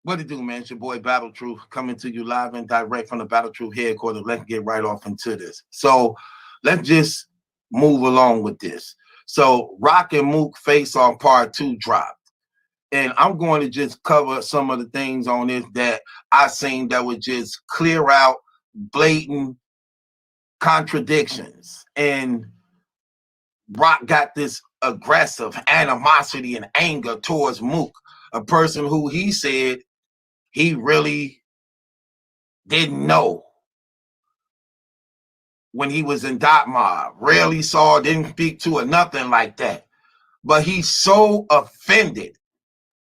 What it do, man? It's your boy Battle Truth coming to you live and direct from the Battle Truth headquarters. Let's get right off into this. So let's just move along with this. So Rock and Mook Face On Part 2 dropped. And I'm going to just cover some of the things on this that I seen that would just clear out blatant contradictions. And Rock got this aggressive animosity and anger towards Mook, a person who he said he really didn't know when he was in Dot Mob, rarely saw, didn't speak to, or nothing like that. But he's so offended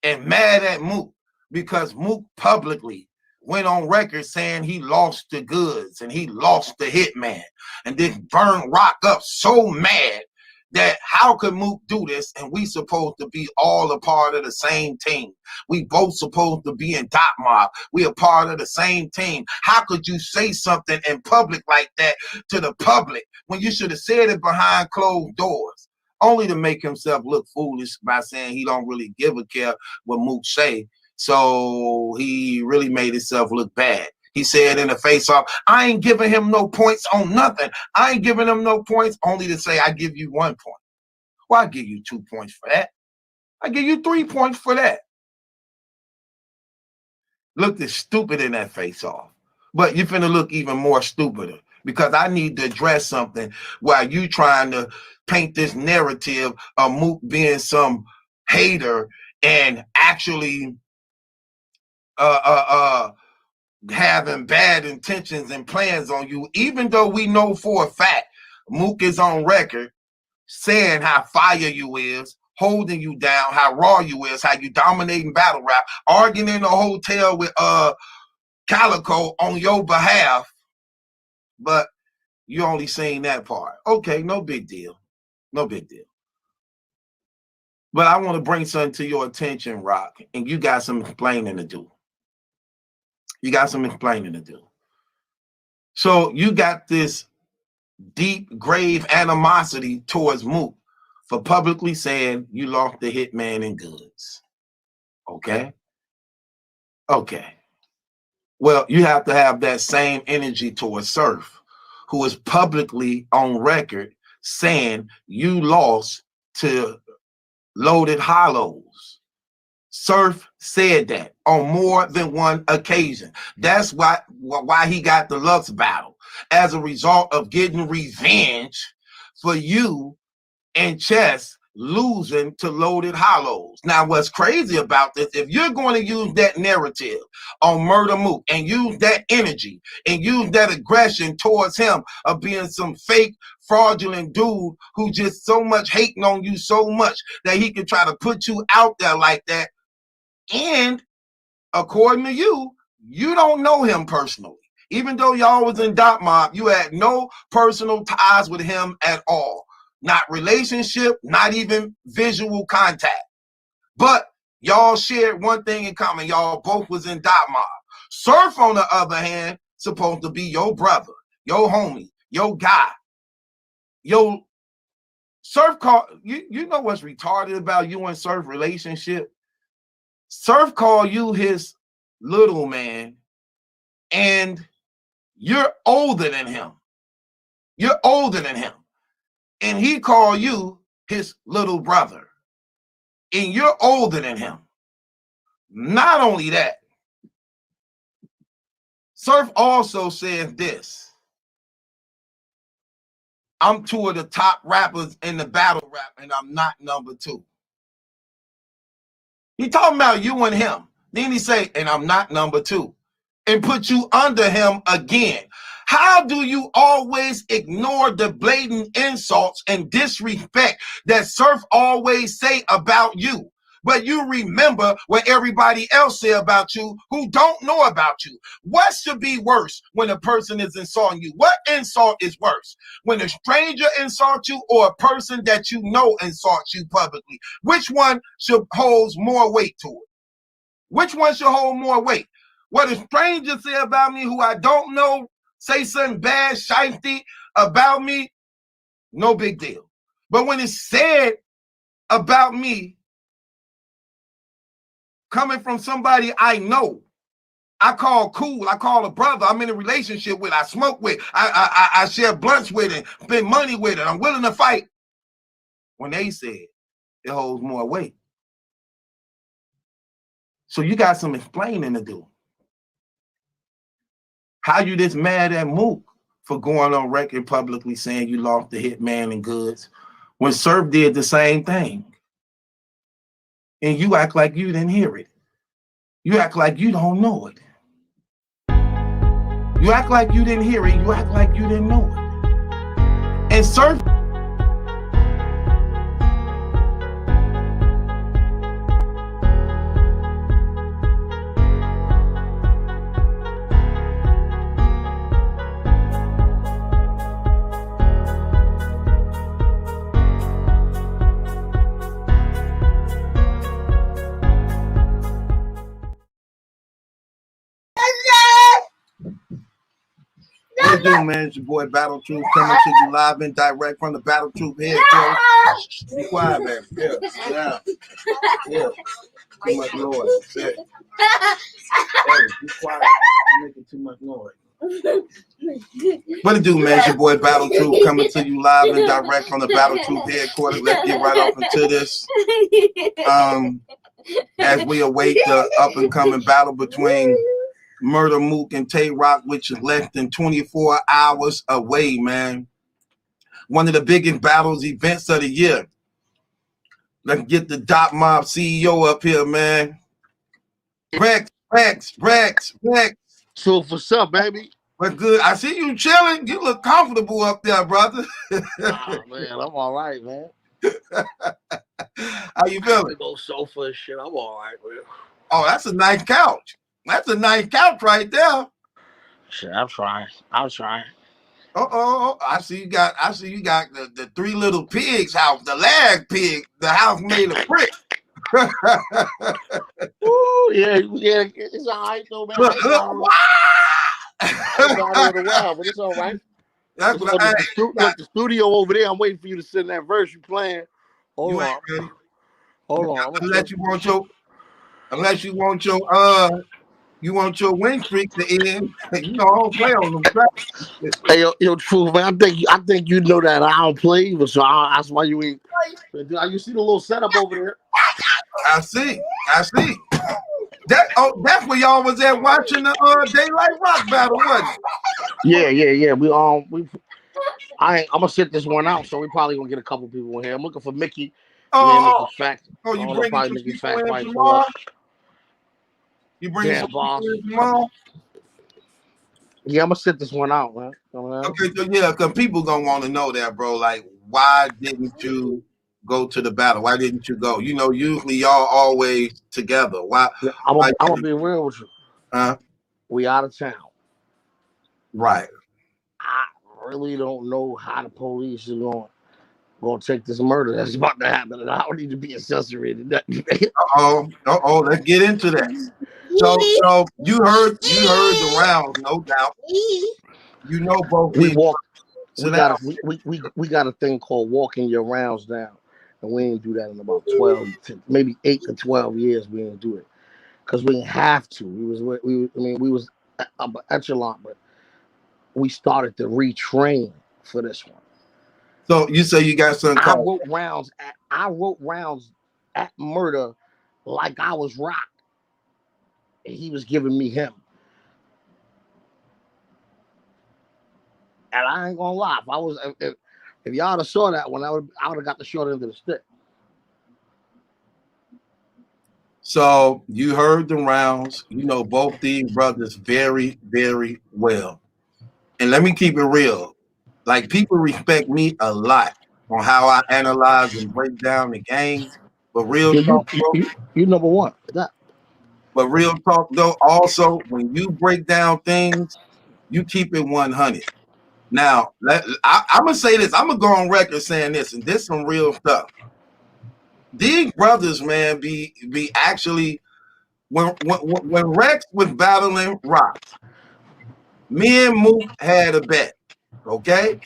and mad at Mook because Mook publicly went on record saying he lost the goods and he lost the hitman, and then burned Rock up so mad that how could Mook do this and we supposed to be all a part of the same team? We both supposed to be in Dot Mob. We a part of the same team. How could you say something in public like that to the public when you should have said it behind closed doors? Only to make himself look foolish by saying he don't really give a care what Mook say. So he really made himself look bad. He said in the face-off, I ain't giving him no points on nothing. I ain't giving him no points, only to say I give you 1 point. Well, I give you 2 points for that. I give you 3 points for that. Looked as stupid in that face-off. But you're finna look even more stupider because I need to address something while you trying to paint this narrative of Mook being some hater and actually having bad intentions and plans on you, even though we know for a fact Mook is on record saying how fire you is, holding you down, how raw you is, how you dominating battle rap, arguing in a hotel with Calico on your behalf, but you only seen that part. Okay, no big deal. No big deal. But I want to bring something to your attention, Rock, and you got some explaining to do. You got some explaining to do. So you got this deep, grave animosity towards Mook for publicly saying you lost the hitman in goods. Okay? Okay. Well, you have to have that same energy towards Surf, who is publicly on record saying you lost to Loaded Hollows. Surf said that on more than one occasion. That's why he got the Lux battle, as a result of getting revenge for you and Chess losing to Loaded Hollows. Now, what's crazy about this, if you're going to use that narrative on Murder Mook and use that energy and use that aggression towards him of being some fake, fraudulent dude who just so much hating on you so much that he can try to put you out there like that, and according to you, you don't know him personally. Even though y'all was in Dot Mob, you had no personal ties with him at all. Not relationship, not even visual contact. But y'all shared one thing in common. Y'all both was in Dot Mob. Surf, on the other hand, supposed to be your brother, your homie, your guy. Yo, Surf called, you know what's retarded about you and Surf relationship? Surf called you his little man, and you're older than him. You're older than him. And he called you his little brother, and you're older than him. Not only that, Surf also says this: I'm 2 of the top rappers in the battle rap, and I'm not number 2. He talking about you and him. Then he say, and I'm not number 2, and put you under him again. How do you always ignore the blatant insults and disrespect that Surf always say about you, but you remember what everybody else say about you who don't know about you? What should be worse when a person is insulting you? What insult is worse? When a stranger insults you or a person that you know insults you publicly? Which one should hold more weight to it? Which one should hold more weight? What a stranger say about me who I don't know, say something bad, shifty about me, no big deal. But when it's said about me, coming from somebody I know. I call cool. I call a brother. I'm in a relationship with. I smoke with. I share blunts with and spend money with it. I'm willing to fight. When they said it holds more weight. So you got some explaining to do. How you this mad at Mook for going on record publicly saying you lost the hitman and goods when Surf did the same thing? And you act like you didn't hear it. You act like you don't know it. You act like you didn't hear it. You act like you didn't know it. And Surf. What you do, man? It's your boy Battle Troop coming to you live and direct from the Battle Troop headquarters. Be quiet, man. Yeah. Too much noise. Hey, be quiet. You're making too much noise. What it do, man? It's your boy Battle Troop coming to you live and direct from the Battle Troop headquarters. Let's get right off into this. As we await the up and coming battle between Murder Mook and Tay Rock, which is less than 24 hours away, man. One of the biggest battles events of the year. Let's get the Dot Mob CEO up here, man. Rex. So what's up, baby? But good. I see you chilling. You look comfortable up there, brother. Oh, man, I'm all right, man. How you feeling? Go sofa and shit. I'm all right, man. Oh, that's a nice couch. That's a nice couch right there. Shit, I'm trying. I see you got the three little pigs house, the lag pig, the house made of brick. Ooh, yeah, it's all right though, man. Look, But it's all right. That's what the studio over there. I'm waiting for you to send that verse you playing. Hold on. Unless you want your win streak to end. You know, I don't play on them tracks. Hey, yo, Truth, man. I think you know that I don't play, but so that's why you ain't. You see the little setup over there? I see. That's where y'all was at watching the Daylight Rock battle, wasn't it? Yeah. I'm gonna sit this one out, so we probably gonna get a couple people in here. I'm looking for Mickey. You bring Mickey Fact tomorrow? You bring some people in tomorrow? Yeah, I'm gonna sit this one out, man. Okay, so yeah, because people gonna want to know that, bro. Like, why didn't you go to the battle? Why didn't you go? You know, usually y'all always together. Why? I'm gonna be real with you. We out of town. Right. I really don't know how the police are gonna take this murder that's about to happen, and I don't need to be accessory to that. Let's get into that. So you heard the rounds, no doubt. You know both. We got a thing called walking your rounds down, and we didn't do that in about 12, maybe 8 to 12 years. We didn't do it because we didn't have to. We was up echelon, but we started to retrain for this one. So you say you got something called? I wrote rounds at Murder like I was Rock. And he was giving me him. And I ain't gonna lie, if y'all have saw that one, I would have got the short end of the stick. So you heard the rounds. You know both these brothers very, very well. And let me keep it real. Like, people respect me a lot on how I analyze and break down the game. But real talk, you number one. That. But real talk, though, also, when you break down things, you keep it 100. Now, I'm going to say this. I'm going to go on record saying this, and this is some real stuff. These brothers, man, be actually, when Rex was battling Rock, me and Mook had a bet, okay?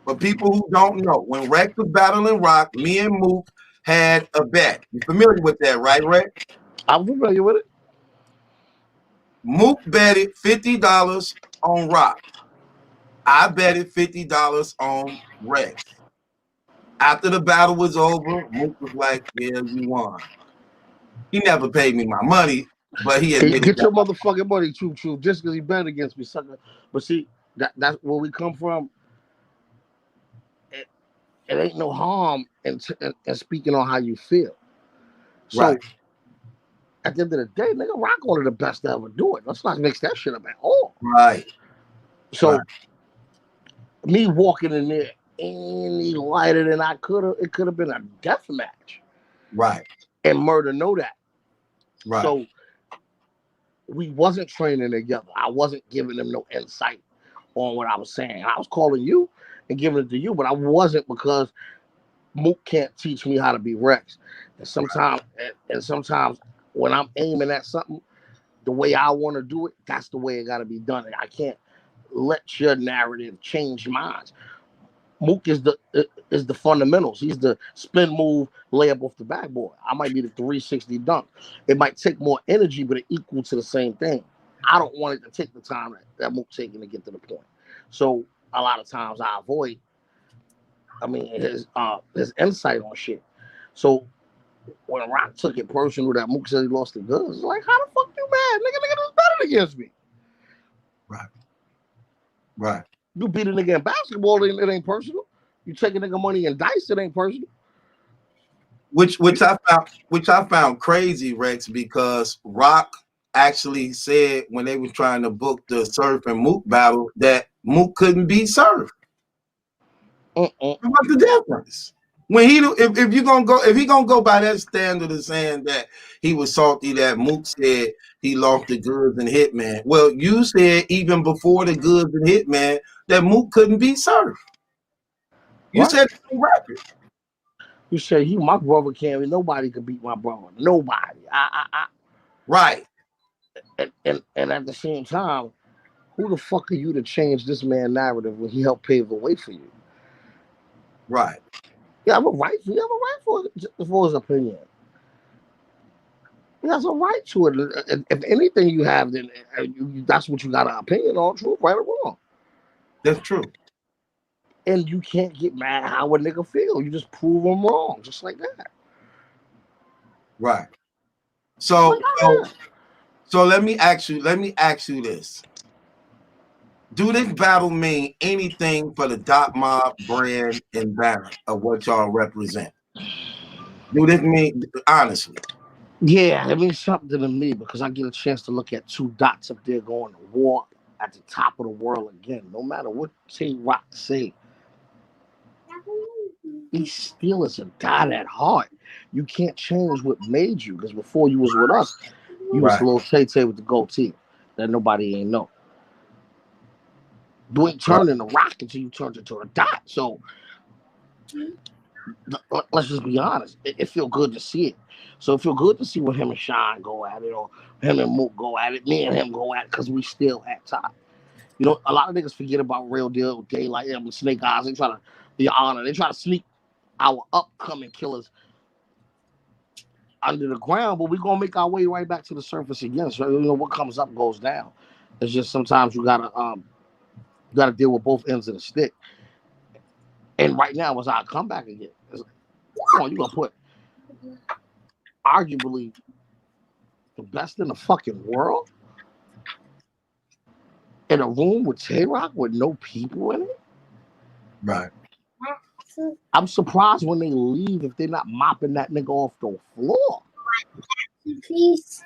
For people who don't know, when Rex was battling Rock, me and Mook had a bet. You familiar with that, right, Rex? I'm familiar with it. Mook betted $50 on Rock. I betted $50 on Rex. After the battle was over, Mook was like, "Yeah, you won." He never paid me my money, but he Hey, admitted get that. your motherfucking money, true, just because he bet against me, sucker. But see, that's where we come from. It ain't no harm in speaking on how you feel. So Right, at the end of the day, nigga, Rock one of the best to ever do it. Let's not mix that shit up at all. right, right, So me walking in there any lighter than I could have, it could have been a death match. right, And Murder know that. right, So we wasn't training together. I wasn't giving them no insight on what I was saying. I was calling you and giving it to you, but I wasn't, because Mook can't teach me how to be Rex. And sometimes when I'm aiming at something the way I want to do it, that's the way it got to be done. And I can't let your narrative change mine. Mook is the fundamentals. He's the spin move, layup off the backboard. I might be the 360 dunk. It might take more energy, but it equal to the same thing. I don't want it to take the time that Mook taking to get to the point. So a lot of times I avoid. I mean, his insight on shit. So when Rock took it personal that Mook said he lost the goods, it's like, how the fuck you mad? Nigga was better against me. right, right. You beat a nigga in basketball, it ain't personal. You take a nigga money in dice, it ain't personal. Which I found crazy, Rex, because Rock actually said when they were trying to book the Surf and Mook battle that Mook couldn't beat Surf. What's the difference? When if he gonna go by that standard of saying that he was salty that Mook said he lost the goods and Hitman. Well, you said even before the goods and Hitman that Mook couldn't beat Surf. You What? said it on record. You say my brother can't. Nobody can beat my brother. Nobody. Right. And at the same time, who the fuck are you to change this man's narrative when he helped pave the way for you? Right. You have a right for his opinion. He has a right to it. If anything you have, then that's what you got an opinion on, true, right or wrong. That's true. And you can't get mad how a nigga feel. You just prove him wrong, just like that. Right. Like So so that. so let me ask you this. Do this battle mean anything for the Dot Mob brand and banner of what y'all represent? Do this mean honestly? Yeah, it means something to me because I get a chance to look at two dots up there going to war at the top of the world again. No matter what Rock say, he still is a dot at heart. You can't change what made you, because before you was with us, you was a Right. little Tay with the goatee that nobody ain't know. You ain't Right. turning the Rock until you turned into a dot. So let's just be honest. It feel good to see it. So it feel good to see what him and Sean go at it, or him and Mook go at it, me and him go at it, because we still at top. You know, a lot of niggas forget about Real Deal, Daylight, and Snake Eyes. They try to be honor. They try to sneak our upcoming killers under the ground, but we're gonna make our way right back to the surface again. So you know what comes up goes down. It's just sometimes you gotta deal with both ends of the stick. And right now was our comeback again. It's like, come on, you gonna put arguably the best in the fucking world in a room with Tay-Rock with no people in it? Right. I'm surprised when they leave if they're not mopping that nigga off the floor. Please.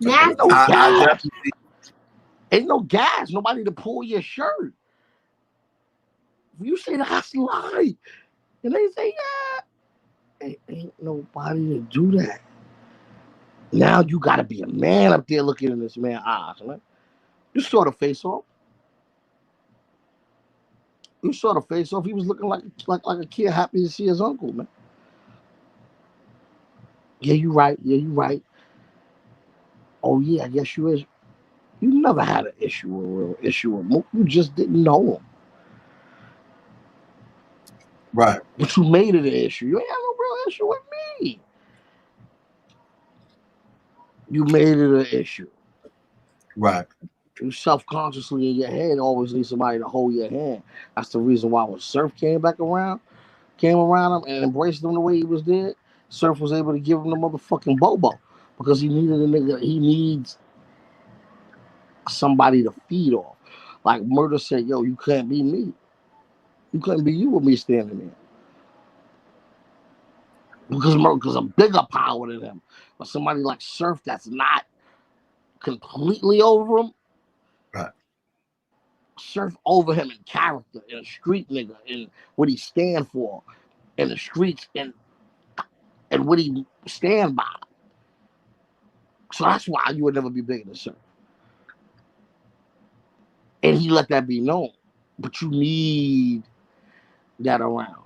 Ain't no I gas. definitely Ain't no gas. Nobody to pull your shirt. If you say that's lie, and they say, yeah, ain't nobody to do that. Now you gotta be a man up there looking in this man's eyes, man. You saw the face off. You saw the face off. He was looking like a kid happy to see his uncle, man. Yeah, you right. Yeah, you right. Oh yeah, I guess you is. You never had an issue, a real issue with Mook. You just didn't know him. right. But you made it an issue. You ain't had no real issue with me. You made it an issue. Right. You self-consciously in your head always need somebody to hold your hand. That's the reason why when Surf came around him and embraced him the way he was there, Surf was able to give him the motherfucking Bobo because he needed a nigga. He needs somebody to feed off. Like Murder said, yo, you can't be me. You couldn't be you with me standing there. Because a bigger power than him. But somebody like Surf that's not completely over him. Right. Surf over him in character, in a street nigga, in what he stand for, in the streets, and what he stand by. So that's why you would never be bigger than Surf. And he let that be known. But you need that around.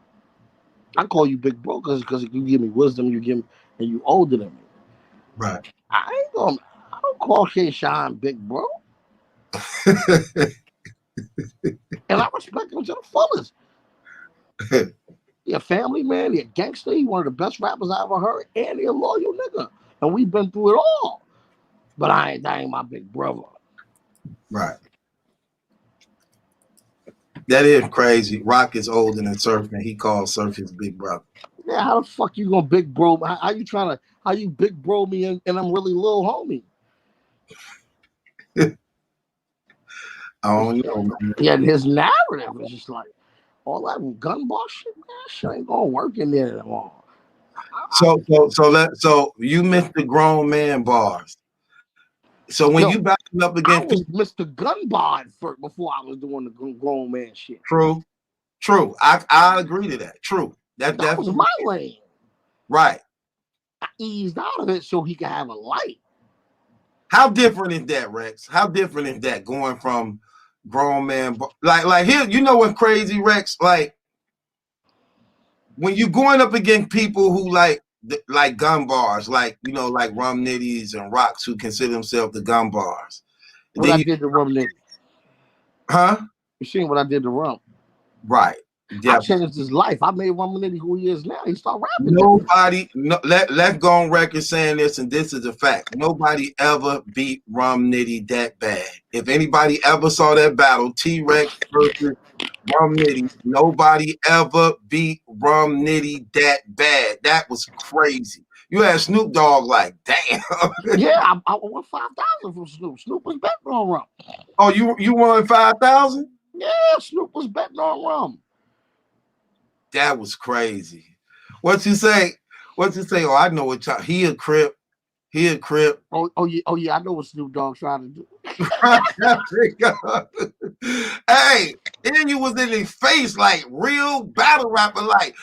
I call you big bro because you give me wisdom, you give me, and you older than me. Right. I don't call KILLSHOT big bro. And I respect him to the fullest. He a family man, he a gangster, he one of the best rappers I ever heard, and he a loyal nigga. And we've been through it all. But that ain't my big brother. Right. That is crazy. Rock is older than Surf, and he calls Surf his big brother. Yeah, how the fuck you gonna big bro? How you big bro me and I'm really little homie? I don't know, man. Yeah, his narrative is just like all that gun bar shit, man. Shit ain't gonna work in there anymore. So you missed the grown man bars. So when you backing up against, I was Mr. Gun Bar first before I was doing the grown man shit. True. I agree to that. True. That was my lane. Right. I eased out of it so he could have a light. How different is that, Rex? How different is that going from grown man like here? You know what's crazy, Rex? Like when you going up against people who like gun bars, like like Rum Nitties and Rocks who consider themselves the gun bars. What I did to Rum Nitties? Huh? You seen what I did to Rum? Right. I changed his life. I made Rum Nitty who he is now. He started rapping. Let's go on record saying this, and this is a fact. Nobody ever beat Rum Nitty that bad. If anybody ever saw that battle, T-Rex versus Rum Nitty, nobody ever beat Rum Nitty that bad. That was crazy. You had Snoop Dogg like, damn. Yeah, I won 5,000 from Snoop. Snoop was betting on Rum. Oh, you won 5,000? Yeah, Snoop was betting on Rum. That was crazy. What you say? Oh, I know what he a Crip. He a Crip. Oh yeah, I know what Snoop Dogg trying to do. Hey, and you was in his face like real battle rapper, like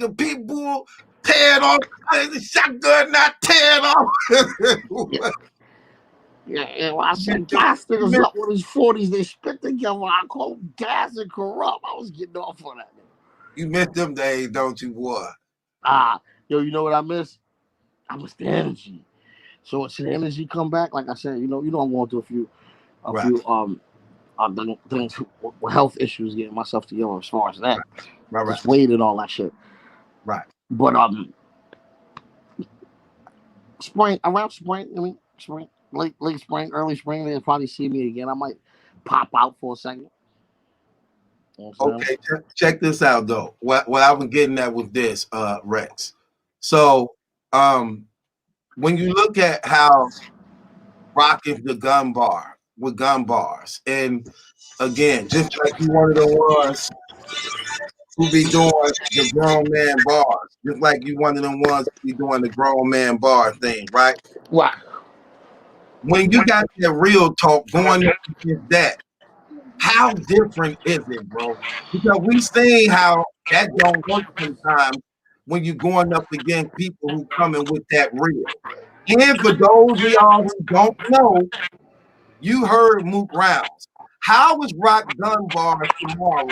a pit bull tearing off the shotgun, not tearing off. Yeah, when I said gas niggas up with his 40s, they spit together. I call them gas and corrupt. I was getting off on that. You missed them days, don't you, boy? Yo, you know what I miss? I miss the energy. So it's the energy come back. Like I said, I'm going through a few things with health issues, getting myself together as far as that. Right. Just weight and all that shit. Right. But around spring, late spring, early spring, they'll probably see me again. I might pop out for a second. Okay, check this out though. What I was getting at with this, Rex. So, when you look at how Rock is the gun bar with gun bars, and again, just like you one of the ones who be doing the grown man bars, just like you one of them ones who be doing the grown man bar thing, right? Right. When you got that real talk going up against that, how different is it, bro? Because we seen how that don't work sometimes when you're going up against people who coming with that real. And for those of y'all who don't know, you heard Mook rounds. How is Rock gun bars tomorrow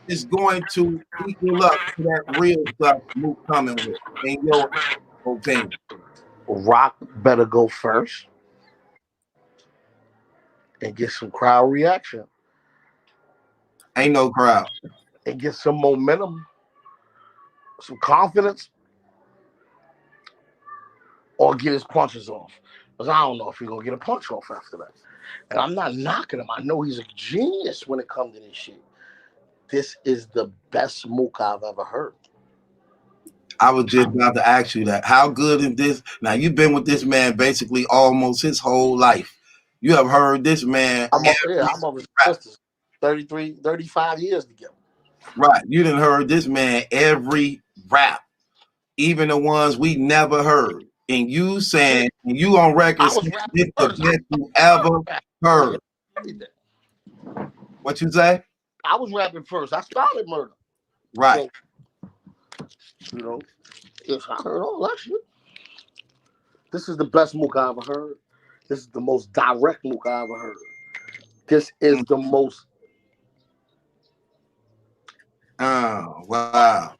is going to equal up to that real stuff Mook coming with, in your opinion? Rock better go first and get some crowd reaction. Ain't no crowd. And get some momentum, some confidence, or get his punches off. Because I don't know if he's going to get a punch off after that. And I'm not knocking him. I know he's a genius when it comes to this shit. This is the best Mook I've ever heard. I was just about to ask you that. How good is this? Now, you've been with this man basically almost his whole life. You have heard this man. I'm over his sisters. 35 years together. Right. You done heard this man every rap, even the ones we never heard. And you saying, and you on record saying this the best you ever heard. What you say? I was rapping first. I started murder. Right. So, you know, if I heard all that shit. This is the best Mook I ever heard. This is the most direct Mook I ever heard. This is the most. Oh, wow.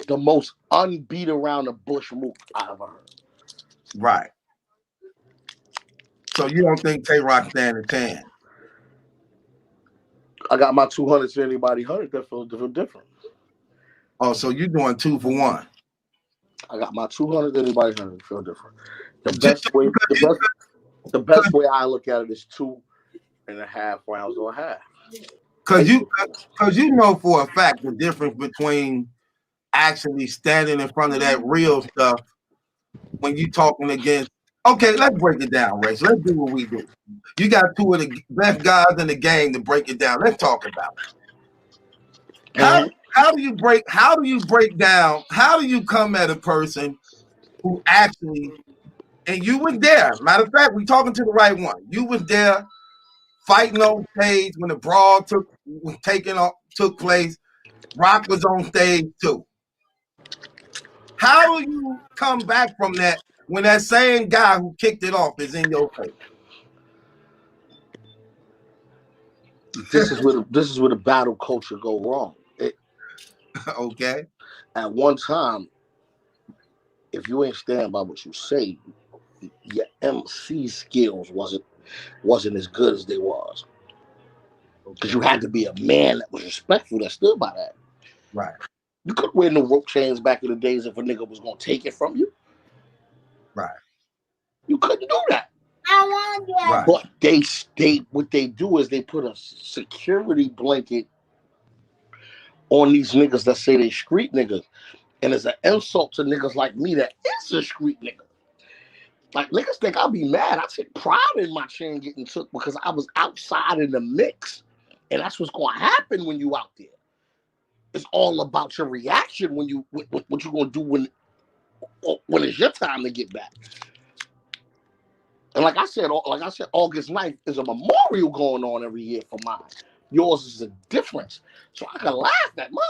The most unbeat around the bush Mook I ever heard. Right. So you don't think Tay-Rock stand a chance? I got my 200 to anybody 100 that feel different. Oh, so you're doing 2 for 1. I got my 200 to anybody 100 feel different. The best way I look at it is 2.5 rounds or a half. Because you know for a fact the difference between actually standing in front of that real stuff when you talking against. Okay, let's break it down, Ray. So let's do what we do. You got 2 of the best guys in the game to break it down. Let's talk about it. How do you break down? How do you come at a person who actually, and you was there? Matter of fact, we talking to the right one. You was there fighting on stage when the brawl took place. Rock was on stage too. How do you come back from that when that same guy who kicked it off is in your face? This is where the battle culture go wrong. Okay. At one time, if you ain't stand by what you say, your MC skills wasn't as good as they was. Because you had to be a man that was respectful, that stood by that. Right. You couldn't wear no rope chains back in the days if a nigga was gonna take it from you. Right. You couldn't do that. I want that. Right. But what they do is they put a security blanket on these niggas that say they street niggas. And it's an insult to niggas like me that is a street nigga. Like, niggas think I'll be mad. I take pride in my chain getting took because I was outside in the mix. And that's what's going to happen when you out there. It's all about your reaction when you what you going to do when it's your time to get back. And like I said, August 9th is a memorial going on every year for mine. Yours is a difference. So I can laugh at mine.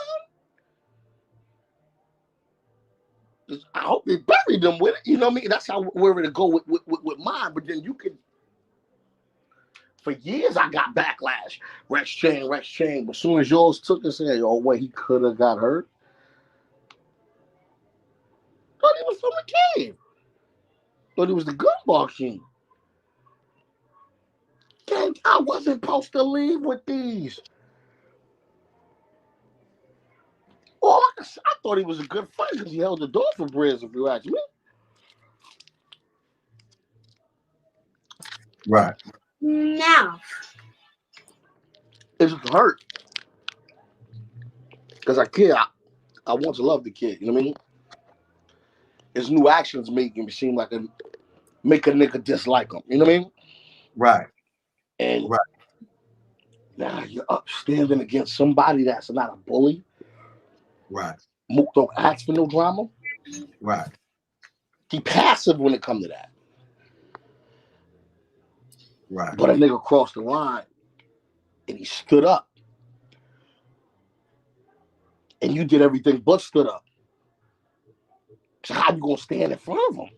I hope they buried them with it. You know what I mean? That's how where to go with mine. But then you could. For years, I got backlash. Rex chain. But as soon as yours took it, said, "Oh wait, he could have got hurt." Thought he was from a cave. Thought he was the gunball king. Dang, I wasn't supposed to leave with these. Oh, I thought he was a good fighter because he held the door for Briz, if you ask me. Right. Now. It just hurt. Because I want to love the kid, you know what I mean? His new actions make him seem like make a nigga dislike him, you know what I mean? Right. And now you're up standing against somebody that's not a bully. Right. Mook don't ask for no drama. Right. He passive when it comes to that. Right. But a nigga crossed the line and he stood up. And you did everything but stood up. So how you gonna stand in front of him?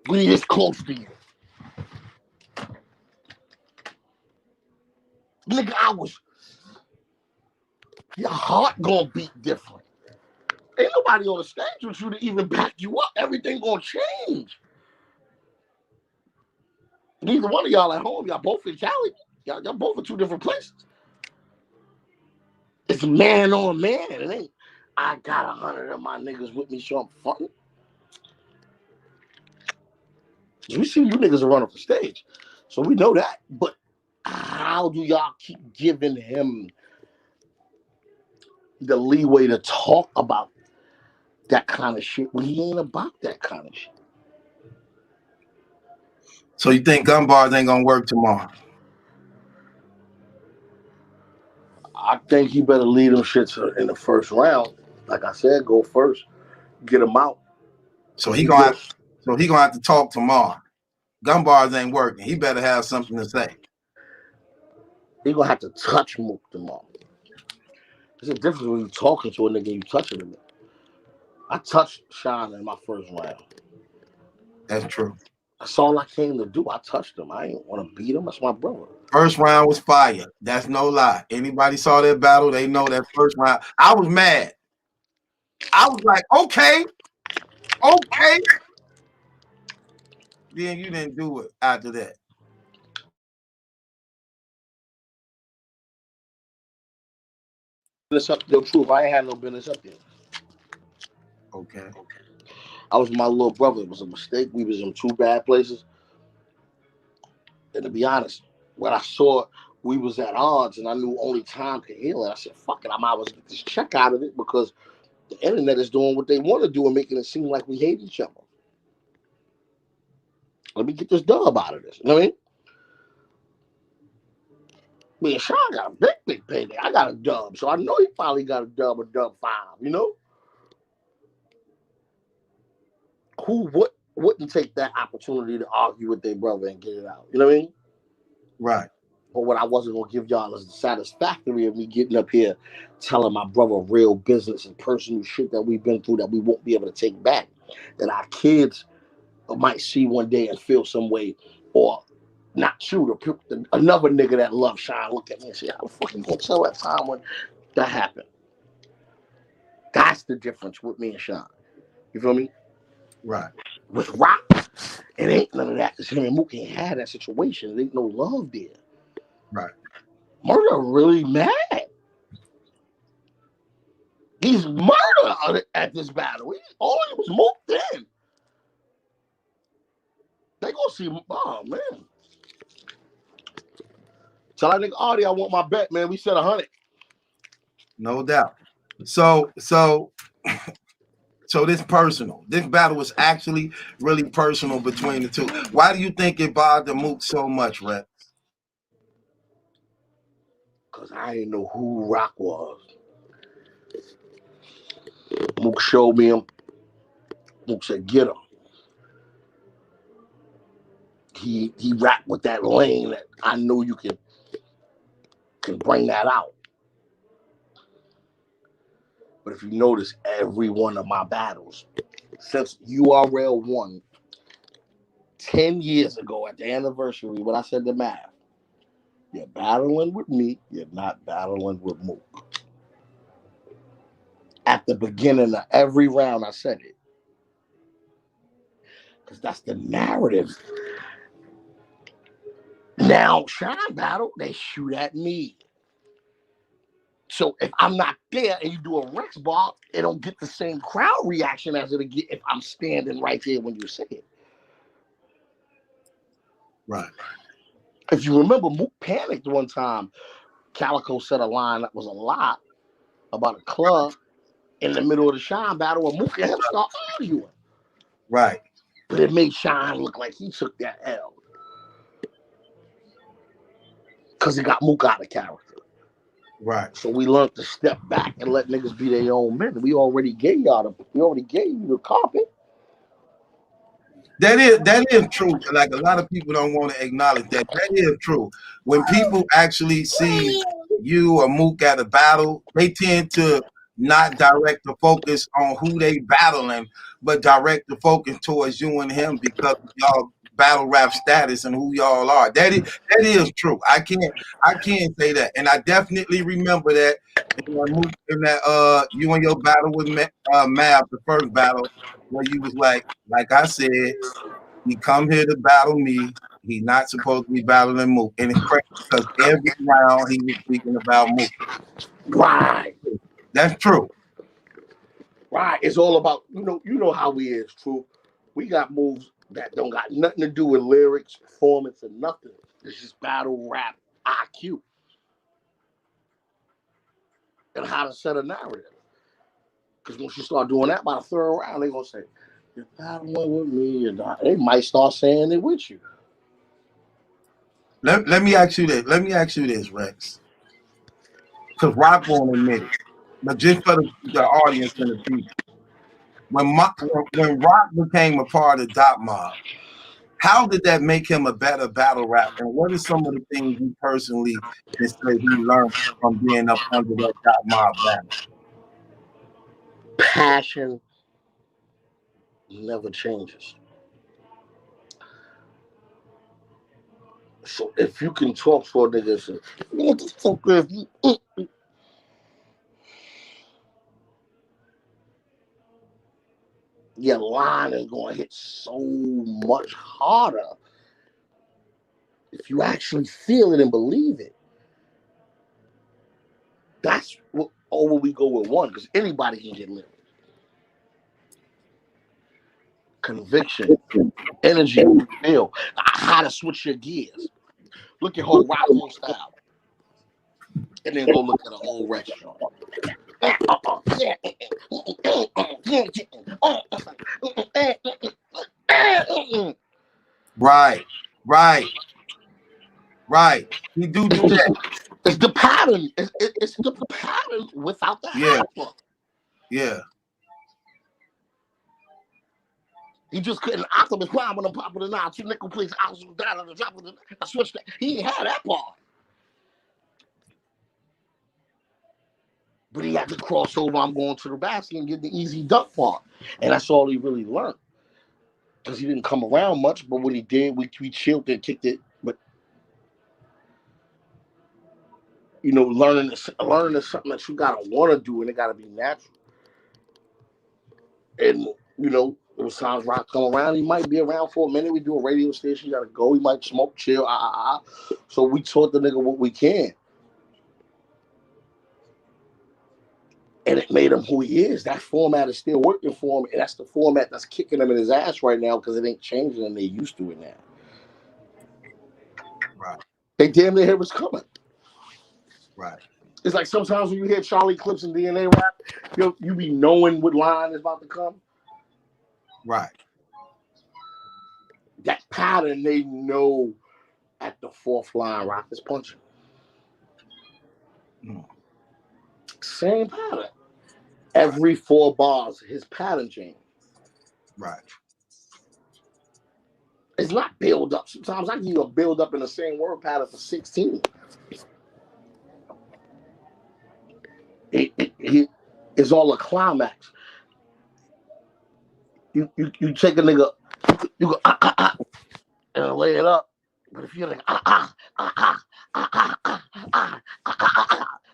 When he is close to you. Nigga, your heart gonna beat different. Ain't nobody on the stage with you to even back you up. Everything gonna change. Neither one of y'all at home. Y'all both in Cali. Y'all both in 2 different places. It's man on man. It ain't, I got 100 of my niggas with me, so I'm fucking. We see you niggas are running for stage, so we know that. But how do y'all keep giving him the leeway to talk about that kind of shit when he ain't about that kind of shit? So you think gun bars ain't gonna work tomorrow? I think he better lead them shits in the first round. Like I said, go first, get him out. So he gonna have to talk tomorrow. Gun bars ain't working. He better have something to say. He gonna have to touch Mook tomorrow. There's a difference when you talking to a nigga and you touching him. I touched Sean in my first round. That's true. That's all I came to do. I touched him. I ain't want to beat him. That's my brother. First round was fire. That's no lie. Anybody saw that battle, they know that first round. I was mad. I was like, okay. Then you didn't do it after that. Business up the truth. I ain't had no business up there. Okay. I was my little brother. It was a mistake. We was in two bad places. And to be honest, when I saw we was at odds and I knew only time could heal it, I said, fuck it, I might as well get this check out of it because the internet is doing what they want to do and making it seem like we hate each other. Let me get this dub out of this. You know what I mean? Me and Sean got a big payday. I got a dub. So I know he probably got a dub 5, you know? Who wouldn't take that opportunity to argue with their brother and get it out? You know what I mean? Right. But what I wasn't going to give y'all is the satisfactory of me getting up here telling my brother real business and personal shit that we've been through that we won't be able to take back. That our kids might see one day and feel some way. Or not you, another nigga that loves Sean look at me and say, how the fuck you going to tell that time when that happened? That's the difference with me and Sean. You feel me? Right. With Rock, it ain't none of that. Because him and Mook ain't had that situation. There ain't no love there. Right. Murder really mad. He's murdered at this battle. All he was Mook then. They gonna see him. Oh man. Tell that nigga Audie I want my bet, man. We said 100. No doubt. So this personal. This battle was actually really personal between the two. Why do you think it bothered Mook so much, Rep? Because I didn't know who Rock was. Mook showed me him. Mook said, get him. He rapped with that lane that I know you can bring that out. But if you notice, every one of my battles, since URL 1, 10 years ago at the anniversary, when I said the math, you're battling with me, you're not battling with Mook. At the beginning of every round, I said it. Because that's the narrative. Now, Shine battle, they shoot at me. So if I'm not there and you do a Rex bar, it don't get the same crowd reaction as it'll get if I'm standing right there when you say it. Right. If you remember, Mook panicked one time. Calico said a line that was a lot about a club in the middle of the Shine battle, and Mook and him start arguing. Right. But it made Shine look like he took that L. Because it got Mook out of character. Right. So we learned to step back and let niggas be their own men. We already gave you the carpet. That is true. Like a lot of people don't want to acknowledge that. That is true. When people actually see you or Mook at a battle, they tend to not direct the focus on who they battling, but direct the focus towards you and him because of y'all battle rap status and who y'all are. That is true. I can't say that. And I definitely remember that in that you and your battle with Mav, the first battle, where you was like I said, he come here to battle me. He not supposed to be battling Mook. And it's crazy because every round he was speaking about Mook. Right. That's true. Right. It's all about, you know how we is, true. We got moves that don't got nothing to do with lyrics, performance, or nothing. It's just battle rap IQ and how to set a narrative. Because once you start doing that by the third round, they're gonna say, "You're battling with me," and they might start saying it with you. Let me ask you this. Let me ask you this, Rex. Because Rock won't admit it, but just for the audience and the people, when Rock became a part of Dot Mob, how did that make him a better battle rap? And what are some of the things you personally can say he learned from being up under that Dot Mob battle? Passion never changes. So if you can talk to a nigga and say, "What the fuck if you?" Your line is going to hit so much harder if you actually feel it and believe it. That's what over we go with one, because anybody can get lit. Conviction, energy, feel, how to switch your gears. Look at whole rock whole style, and then go look at a whole restaurant. Right. You do that. It's the pattern. It's the pattern without the half. Yeah. He just couldn't Optimus Prime when I'm popping the nine. 2 nickel plates, I was down on the top of the. I switched that. He ain't had that part. But he had to cross over. I'm going to the basket and get the easy dunk part. And that's all he really learned. Because he didn't come around much, but when he did, we chilled and kicked it. But, you know, learning is something that you got to want to do, and it got to be natural. And, you know, when Sounds Rock come around, he might be around for a minute. We do a radio station, you got to go. He might smoke, chill, So we taught the nigga what we can. And it made him who he is. That format is still working for him, and that's the format that's kicking him in his ass right now because it ain't changing and they used to it now. Right. They damn near hear what's coming. Right. It's like sometimes when you hear Charlie Clips and DNA rap, you be knowing what line is about to come. Right. That pattern they know at the fourth line, Rock is punching. Same pattern. Every 4 bars, his pattern change. Right. It's not build up. Sometimes I give you a build up in the same word pattern for 16. It's all a climax. You take a nigga, you go and lay it up. But if you're like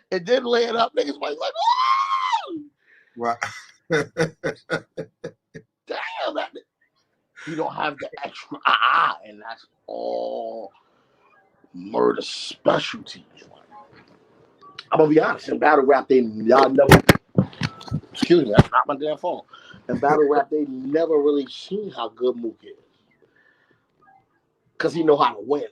and then lay it up, niggas might like, oh! Right. Damn, that you don't have the extra and that's all murder specialties. I'm gonna be honest, in battle rap, y'all never. Excuse me, that's not my damn phone. In battle rap, they never really seen how good Mook is, cause he know how to win,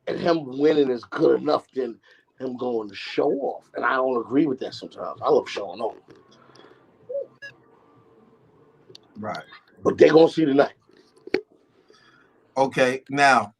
and him winning is good enough than him going to show off. And I don't agree with that sometimes. I love showing off. Right. But they gonna see tonight. Okay, now.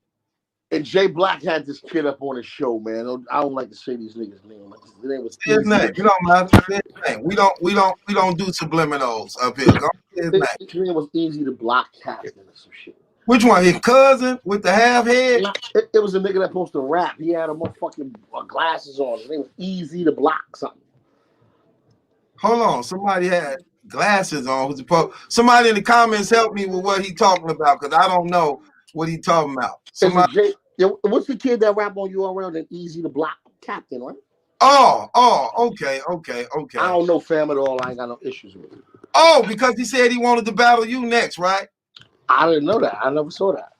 And Jay Black had this kid up on his show, man. I don't like to say these niggas' name. His name was His name. It don't matter. His name. We don't do subliminals up here. His name was Easy to Block Captain or some shit. Which one? His cousin with the half head? It was a nigga that supposed to rap. He had a motherfucking glasses on. His name was Easy to Block something. Hold on. Somebody had glasses on. Somebody in the comments help me with what he talking about, because I don't know what he talking about. What's the kid that rap on URL that Easy to Block Captain, right? Oh, okay. I don't know fam at all. I ain't got no issues with it. Oh, because he said he wanted to battle you next, right? I didn't know that. I never saw that.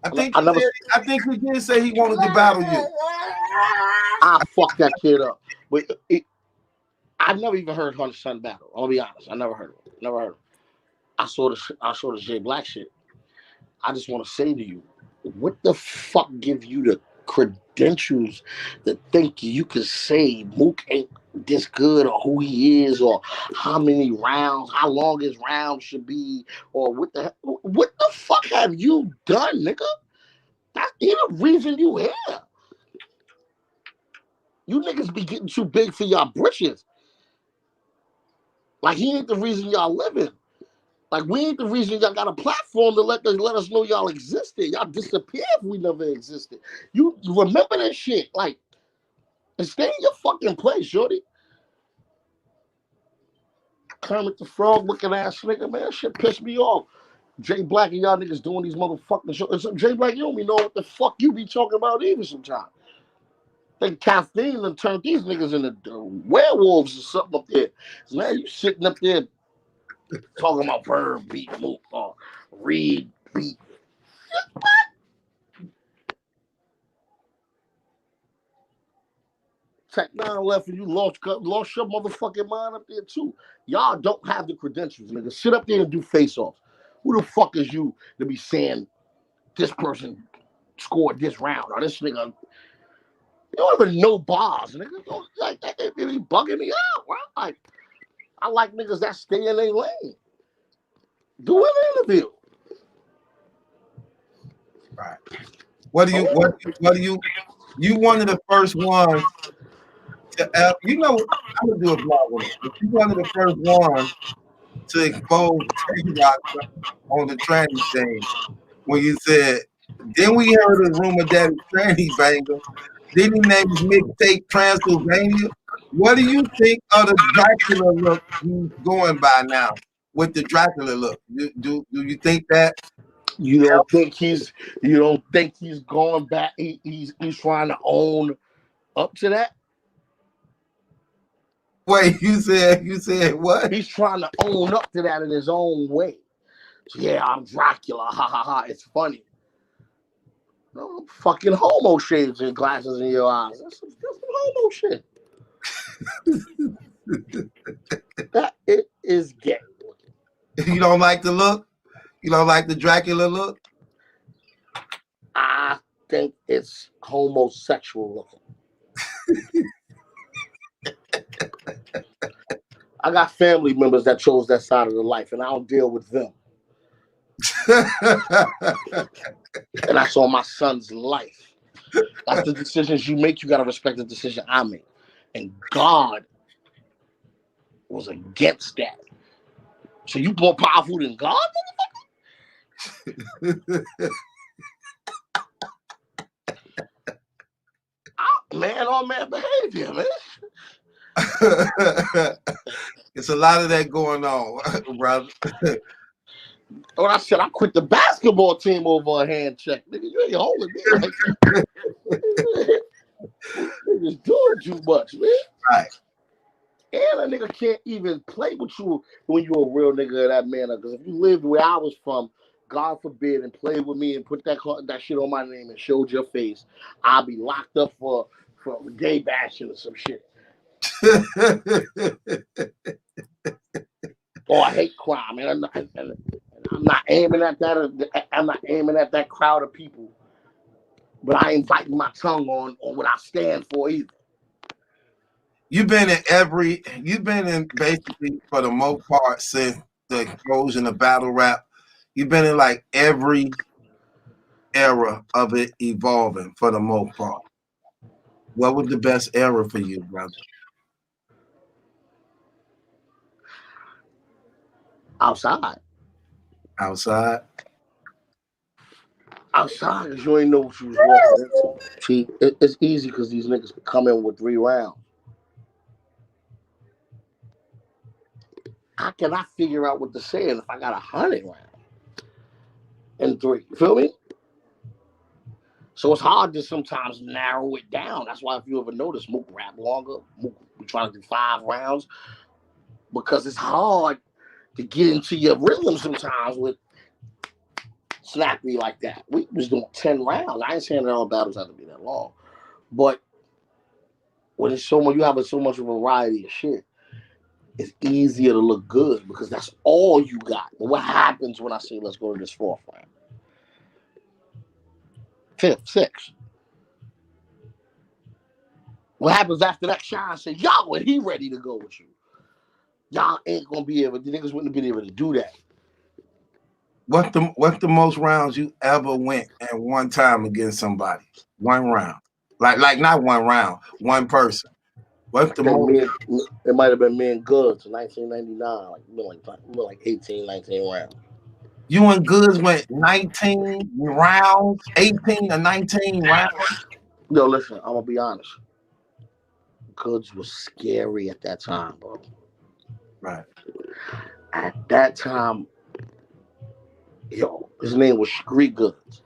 I think he did say he wanted to battle you. I fucked that kid up. But I never even heard Hunter's son battle. I'll be honest. I never heard of him. I saw the J Black shit. I just want to say to you, what the fuck give you the credentials to think you could say Mook ain't this good, or who he is, or how many rounds, how long his round should be, or what the fuck have you done, nigga? That's the reason you here. You niggas be getting too big for y'all britches. Like, he ain't the reason y'all living. Like, we ain't the reason y'all got a platform to let us know y'all existed. Y'all disappear if we never existed. You remember that shit. Like, and stay in your fucking place, shorty. Kermit the Frog looking ass nigga, man. That shit pissed me off. Jay Black and y'all niggas doing these motherfucking shows. Jay Black, you don't even know what the fuck you be talking about either sometimes. Think caffeine and turned these niggas into werewolves or something up there. So now you sitting up there talking about Verb beat Mook or Reed beat. Tech 9 left and you lost your motherfucking mind up there too. Y'all don't have the credentials, nigga. Sit up there and do face-offs. Who the fuck is you to be saying this person scored this round or this nigga? You don't even know bars, nigga. Like, that be bugging me out, bro. Like, I like niggas that stay in their lane. Do an interview. Right. What do you one of the first ones to, you know, I'm gonna do a blog with it. But you one of the first ones to expose Tay-Rock on the tranny thing when you said, then we heard a rumor that it's tranny banger. Then he named his mixtape Transylvania. What do you think of the Dracula look he's going by now with the Dracula look? Do you think that? You don't think he's going back? He's trying to own up to that. Wait, you said what? He's trying to own up to that in his own way. So, yeah, I'm Dracula. Ha ha ha. It's funny. No fucking homo shades and glasses in your eyes. That's some homo shit. That it is gay. You don't like the look? You don't like the Dracula look? I think it's homosexual looking. I got family members that chose that side of the life, and I don't deal with them. And that's on my son's life. That's the decisions you make. You got to respect the decision I make. And God was against that. So you more powerful than God, motherfucker? Man on man behavior, man. It's a lot of that going on, brother. When I said I quit the basketball team over a hand check, nigga, you ain't holding me like that. Niggas doing too much, man. Right. And a nigga can't even play with you when you're a real nigga of that manner. Because if you lived where I was from, God forbid, and played with me and put that shit on my name and showed your face, I'll be locked up for gay bashing or some shit. Or hate crime. And I'm not aiming at that. I'm not aiming at that crowd of people. But I ain't biting my tongue on what I stand for either. You've been in basically, for the most part, since the explosion of battle rap, you've been in like every era of it evolving for the most part. What was the best era for you, brother? Outside. Outside, because you ain't know what you was walking into. See, it's easy because these niggas come in with 3 rounds. How can I figure out what to say if I got 100 rounds in 3? You feel me? So it's hard to sometimes narrow it down. That's why if you ever notice, Mook rap longer. Mook, we trying to do 5 rounds because it's hard to get into your rhythm sometimes with snappy like that. We was doing 10 rounds. I ain't saying that all battles have to be that long, but when it's so much, you have so much variety of shit. it's easier to look good because that's all you got. But what happens when I say let's go to this fourth round? Fifth, sixth. What happens after that? Sean said, y'all, when he ready to go with you, y'all ain't gonna be able. The niggas wouldn't have been able to do that. What's the most rounds you ever went at one time against somebody? One round, like not one round, one person. What's the most? It might have been me and Goods in 1999, like 18, 19 rounds. You and Goods went 19 rounds, 18 or 19 rounds. Yo, listen, I'm gonna be honest. Goods was scary at that time, bro. Right. At that time, yo, his name was Street Goods.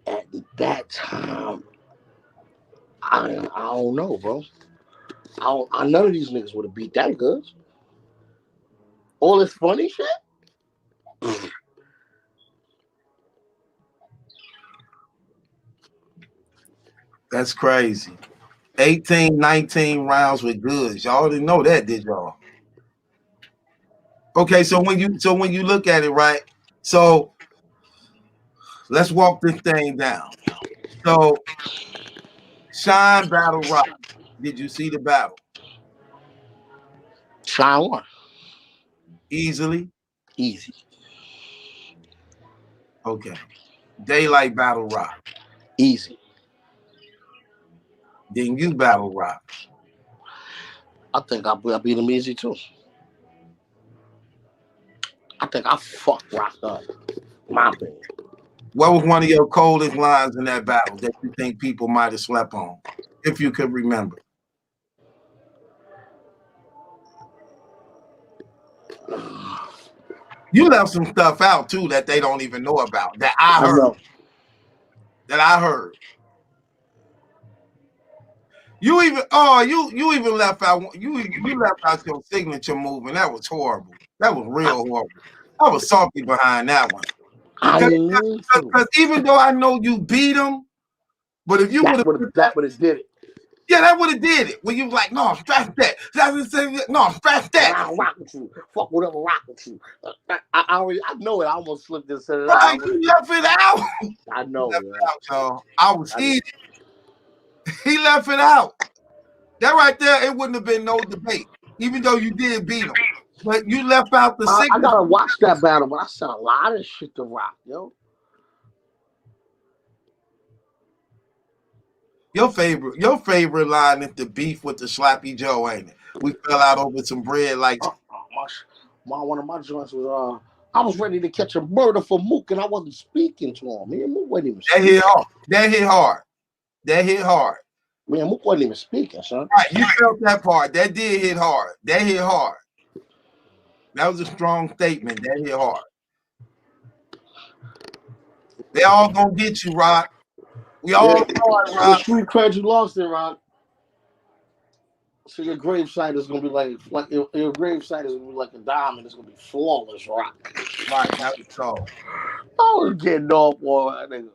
At that time, I don't know, bro. None of these niggas would have beat that Goods. All this funny shit. That's crazy. 18, 19 rounds with Goods. Y'all didn't know that, did y'all? Okay, so when you look at it, right? So let's walk this thing down. So Shine Battle Rock. Did you see the battle? Shine won. Easily? Easy. Okay. Daylight Battle Rock. Easy. Then you Battle Rock. I think I beat him easy too. I think I fucked Rock up. My opinion. What was one of your coldest lines in that battle that you think people might have slept on, if you could remember? You left some stuff out too that they don't even know about, that I heard. That I heard. You even you even left out you left out your signature move, and that was horrible. That was real horrible. I was salty behind that one. Because even though I know you beat him, but if you would have that would have did it. Yeah, that would have did it. When you was like, no, scratch that. No, scratch that. I don't rock with you. Fuck whatever rock with you. I know it. I almost slipped this and out. You left it out. I know. Left it out, y'all. I was heated. He left it out. That right there, it wouldn't have been no debate, even though you did beat him. But you left out the signal. I gotta watch that battle, but I said a lot of shit to Rock, yo. Your favorite line is the beef with the Slappy Joe, ain't it? We fell out over some bread like one of my joints was I was ready to catch a murder for Mook and I wasn't speaking to him. Man, Mook wasn't even speaking. That hit hard. Man, Mook wasn't even speaking, son. Right, you felt that part. That did hit hard. That hit hard. That was a strong statement. That hit hard. They all gonna get you, Rock. We all know it, Rock. The street cred you lost it, Rock. So your gravesite is gonna be like your gravesite is gonna be like a diamond. It's gonna be flawless, Rock. Right, that was so. I was getting off, boy, nigga.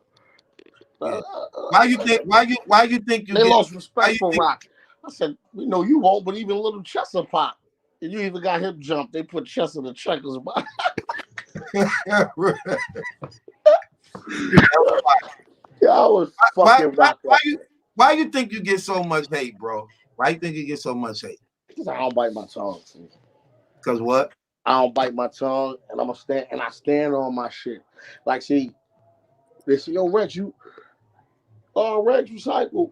Why you think they lost respect for Rock? I said, we know you won't, but even little Chester Pop, and you even got hip jump. They put Chester the checkers by. Yeah, I was fucking Rock. Why you think you get so much hate, bro? Why you think you get so much hate? Because I don't bite my tongue. Because what? I don't bite my tongue, and I stand on my shit. Like, see, they say, yo, Rex, you recycle.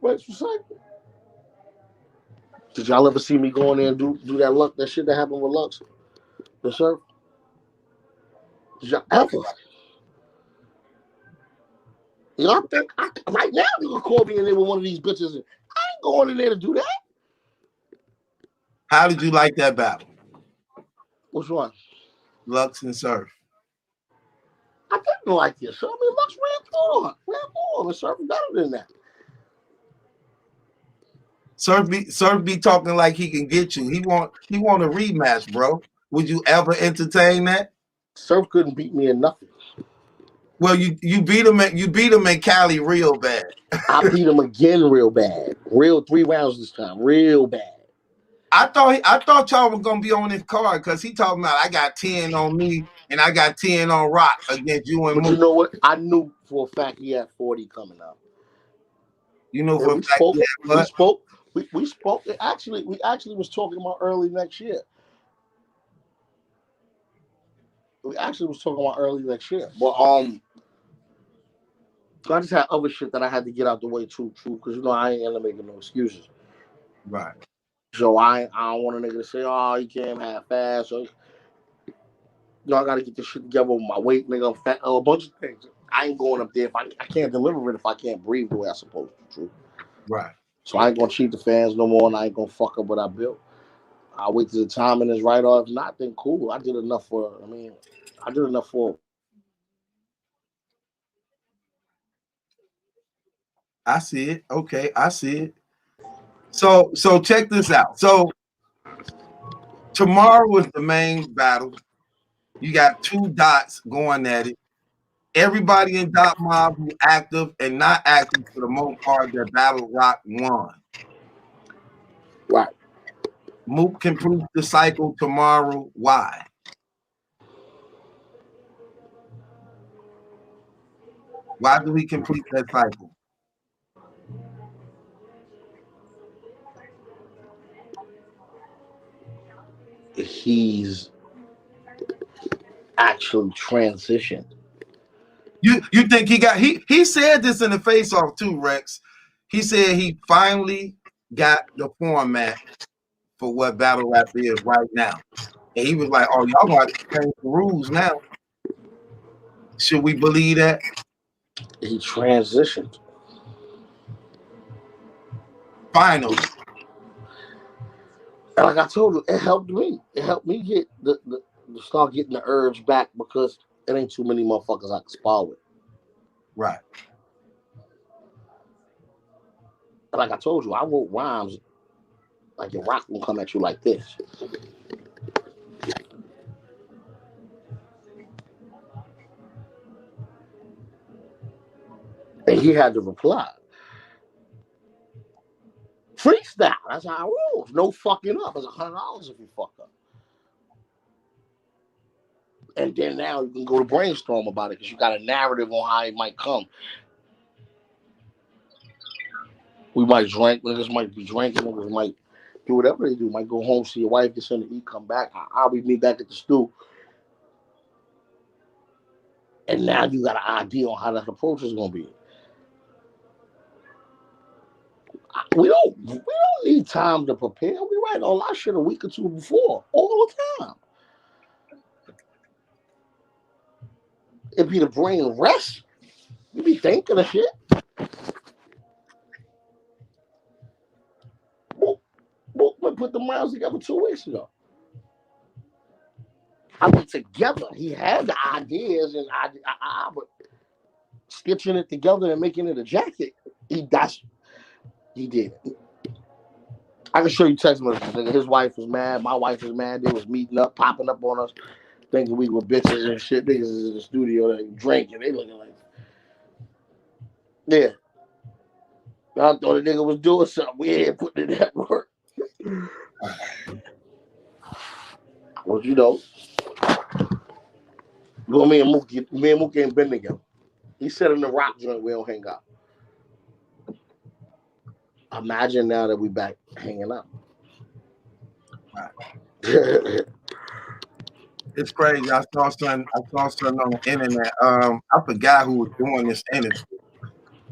Did y'all ever see me go in there and do that shit that happened with Lux? The surf? Did y'all ever? Y'all think right now you can call me in there with one of these bitches and I ain't going in there to do that. How did you like that battle? Which one? Lux and Surf. I didn't like this. I mean, Lux ran on. And Surf better than that. Surf be talking like he can get you. He want a rematch, bro. Would you ever entertain that? Surf couldn't beat me in nothing. Well, you beat him in Cali real bad. I beat him again real bad. 3 rounds this time. Real bad. I thought y'all was gonna be on this card because he talking about I got 10 on me and I got 10 on Rock against you and But Mook. you know what? I knew for a fact he had 40 coming up. You know And for a we fact, spoke. yeah, We but spoke. We spoke. We actually was talking about early next year. We actually was talking about early next year. But I just had other shit that I had to get out the way too, because you know I ain't gonna make no excuses. right. So I don't want a nigga to say, oh, you can't have fast. So, you know, I gotta get this shit together with my weight, nigga. I'm fat, a bunch of things. I ain't going up there if I can't deliver it if I can't breathe the way I'm supposed to. True. Right. So I ain't gonna cheat the fans no more, and I ain't gonna fuck up what I built. I'll wait till the timing is right, or if not, then cool. I did enough for. I did enough for. I see it. Okay, I see it. So check this out. So tomorrow is the main battle. You got 2 dots going at it. Everybody in Dot Mob who active and not active for the most part, their battle Rock won. Right. Mook complete the cycle tomorrow. Why? Why do we complete that cycle? He's actually transitioned. You think he said this in the face off too, Rex. He said he finally got the format for what battle rap is right now. And he was like, oh, y'all got to change the rules now. Should we believe that? He transitioned. Finally. And like I told you, it helped me. It helped me get the start getting the urge back because it ain't too many motherfuckers I can spar with. Right. And like I told you, I wrote rhymes like your rock will come at you like this. And he had to reply. Freestyle. That's how I roll. No fucking up. It's $100 if you fuck up. And then now you can go to brainstorm about it because you got a narrative on how it might come. We might drink, niggas might be drinking, niggas might do whatever they do. Might go home, see your wife, get something to eat, come back. I'll be me back at the stew. And now you got an idea on how that approach is gonna be. We don't need time to prepare. We write all our shit a week or two before, all the time. It be the brain rest. You be thinking of shit. Mook put the rounds together 2 weeks ago. I mean, together, he had the ideas and but stitching it together and making it a jacket, he did it. I can show you text messages. His wife was mad. My wife was mad. They was meeting up, popping up on us, thinking we were bitches and shit. Niggas is in the studio that drinking. They looking like, yeah. I thought the nigga was doing something. We ain't putting in that work. Well, you know, me and Mook ain't been together. He said in the rock joint we don't hang out. Imagine now that we back hanging out. It's crazy. I saw something on the internet. I forgot who was doing this interview.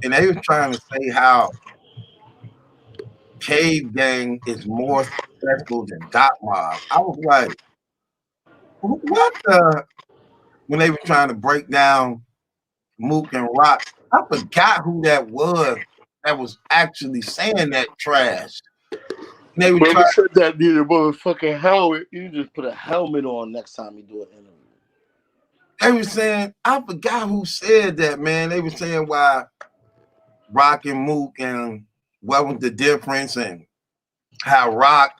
And they were trying to say how Cave Gang is more successful than Dot Mob. I was like, what the? When they were trying to break down Mook and Rock, I forgot who that was actually saying that trash. And they were Whoever trying. said that need a motherfucking helmet. You just put a helmet on next time you do an interview. They were saying, I forgot who said that, man. They were saying why Rock and Mook and what was the difference and how Rock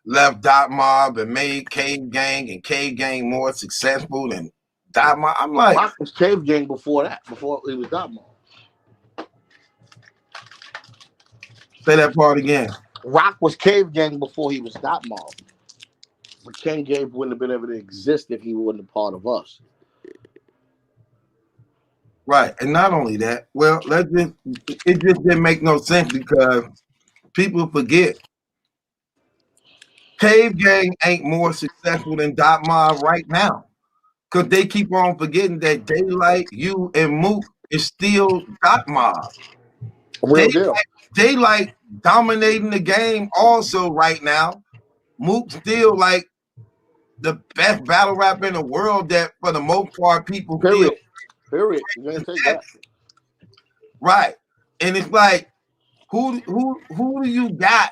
left Dot Mob and made Cave Gang and Cave Gang more successful than Dot Mob. I'm like, Rock was Cave Gang before that, before he was Dot Mob. say that part again. Rock was Cave Gang before he was Dot Mob. But Ken Gabe wouldn't have been able to exist if he wasn't a part of us. Right. And not only that, well, it just didn't make no sense because people forget Cave Gang ain't more successful than Dot Mob right now. Because they keep on forgetting that Daylight, you, and Mook is still Dot Mob. Real deal. Daylight dominating the game also right now. Mook still like the best battle rapper in the world that for the most part people feel. Period. You can't take that. Right. And it's like, who do you got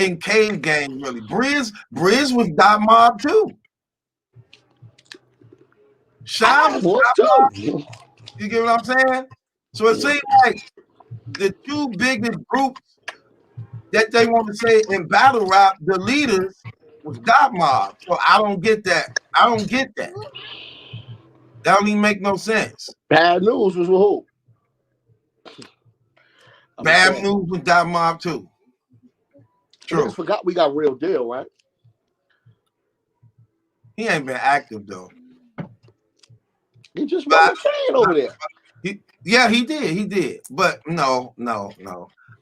in Cave Gang really? Briz was Dot Mob too. Shine was Dot Mob. You get what I'm saying? So it seems like the two biggest groups that they want to say in battle rap, the leaders was Dot Mob. So I don't get that. That don't even make no sense. Bad News was with who? Bad News was Dot Mob too. True. I just forgot we got Real Deal, right? He ain't been active though. He just won the chain over there. He did. But no.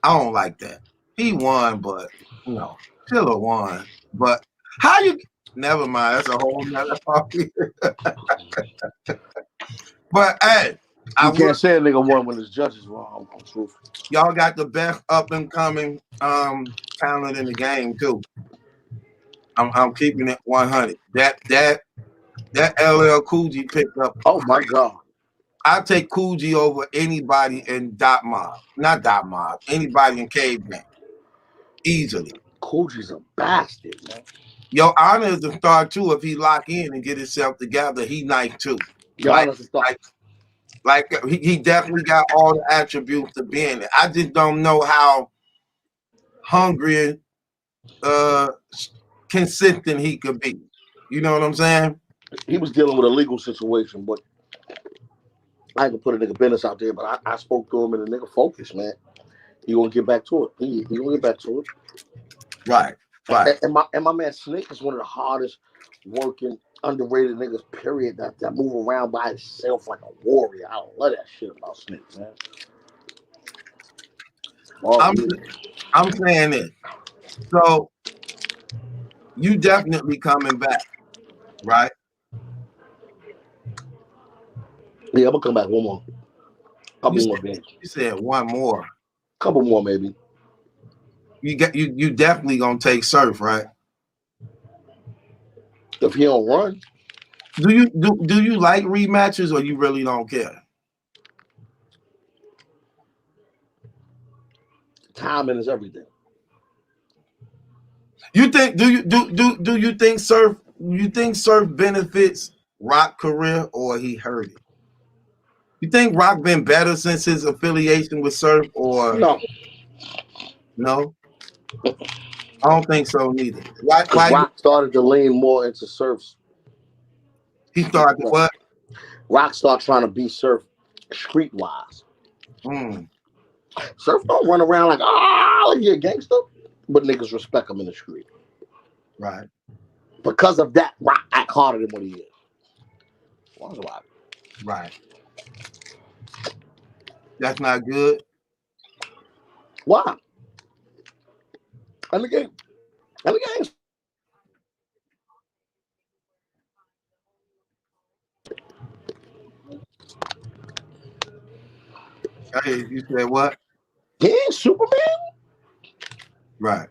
I don't like that. He won, but no. Killer won. But how you never mind, that's a whole nother topic. But hey, you can't say a nigga won when his judges wrong. Y'all got the best up and coming talent in the game too. I'm keeping it 100. That LL Cool G picked up. Oh my God. I take Cool G over anybody in Dot Mob. Not Dot Mob. Anybody in Cave Gang. Easily. Cool G's a bastard, man. Yo, Honor is a star too. If he lock in and get himself together, he nice too. Like he definitely got all the attributes to be in it. I just don't know how hungry and consistent he could be. You know what I'm saying? He was dealing with a legal situation, but I can put a nigga business out there, but I spoke to him and the nigga focused, man. He gonna get back to it. He gonna get back to it. Right. And my man Snake is one of the hardest working, underrated niggas, period, that move around by himself like a warrior. I love that shit about Snake, man. I'm saying this. So you definitely coming back, right? Yeah, I'm gonna come back one more. Couple more games. You said one more. Couple more, maybe. You definitely gonna take Surf, right? If he don't run. Do you like rematches or you really don't care? Timing is everything. You think do you think Surf benefits Rock career or he hurt it? You think Rock been better since his affiliation with Surf or no? I don't think so neither. Why Rock started to lean more into Surf's. He started to what? Rock started trying to be Surf streetwise. Surf don't run around like you're a gangster, but niggas respect him in the street. Right. Because of that, Rock act harder than what he is. Why? Right. That's not good. Why? And the game. Hey, you said what? He ain't Superman. Right.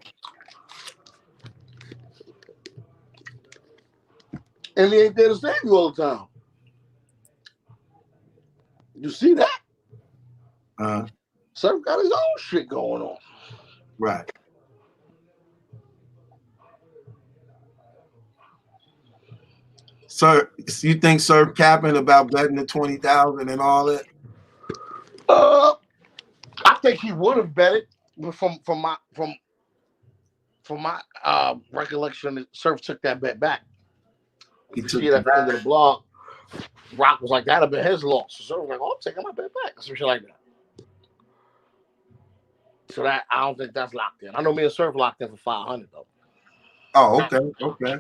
And he ain't there to save you all the time. You see that? Surf got his own shit going on. Right. So you think Surf capping about betting the 20,000 and all that? I think he would have bet it, but from my recollection, Surf took that bet back. He took it at the end of the blog. Rock was like, that'd have been his loss. So Surf was like, oh, I'm taking my bet back. Some shit like that. So that I don't think that's locked in. I know me and Surf locked in for 500 though. Oh, okay, okay.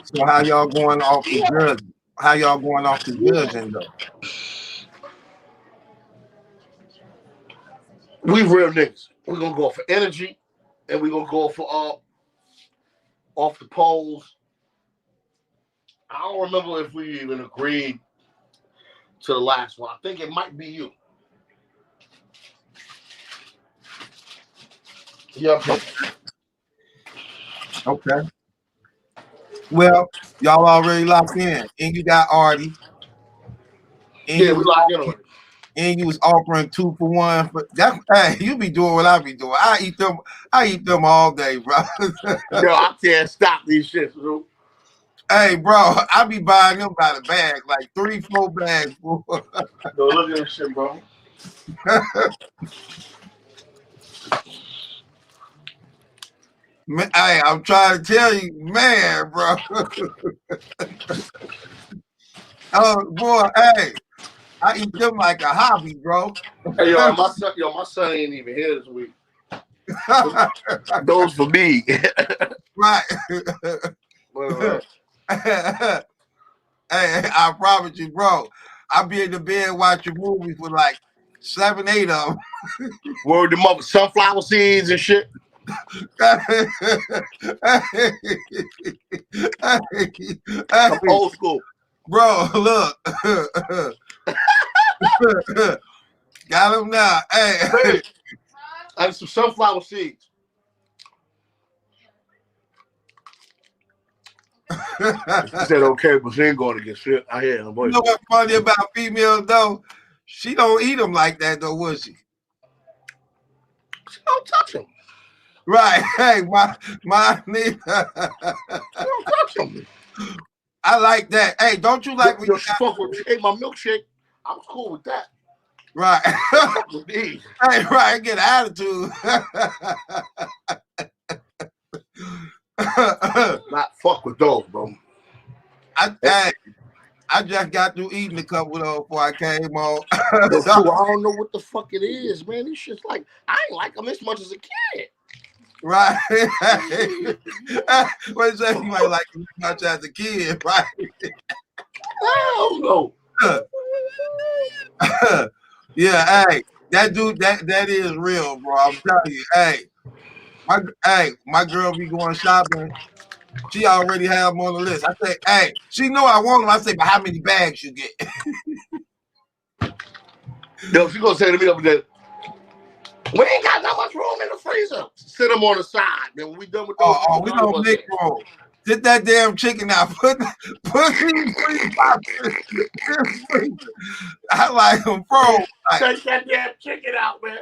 So how y'all going off the judge? How y'all going off the judging though? We real niggas. We're gonna go for energy, and we're gonna go for off the polls. I don't remember if we even agreed to the last one. I think it might be you. Yeah. Okay. Well, y'all already locked in, and you got Artie, and Yeah, we locked in already. And you was offering 2 for 1. But that, hey, you be doing what I be doing. I eat them all day, bro. Yo, I can't stop these shits, bro. Hey, bro, I be buying them by the bag, like 3, 4 bags. Yo, look at this shit, bro. Man, hey, I'm trying to tell you, man, bro. Oh boy, hey, I eat them like a hobby, bro. Hey, my son ain't even here this week. Those for me. Right. Well, Hey, I promise you, bro. I be in the bed watching movies with like 7, 8 of them. word them up with sunflower seeds and shit. I'm old school. Bro, look. Got him now. Hey. I have some sunflower seeds. She said okay, but she ain't going to get shit. I hear her voice. You know what's funny about females though? She don't eat them like that though, would she? She don't touch them. Right. Hey, my She don't touch them. I like that. Hey, don't you like when she ate my milkshake? I was cool with that. Right. Hey, right, I get attitude. Not fuck with those, bro. I just got through eating a couple of those before I came on. I don't know what the fuck it is, man. These shit's like, I ain't like them as much as a kid. Right. What is that? You might like them as much as a kid, right? I don't know. Yeah, hey, that dude, that is real, bro. I'm telling you, my girl be going shopping. She already have them on the list. I say, hey, she know I want them. I say, but how many bags you get? Yo, she gonna say to me over there, we ain't got that much room in the freezer. Sit them on the side. Then when we done with those, we don't make room. Get that damn chicken out. Put these I like them, bro. Take that damn chicken out, man.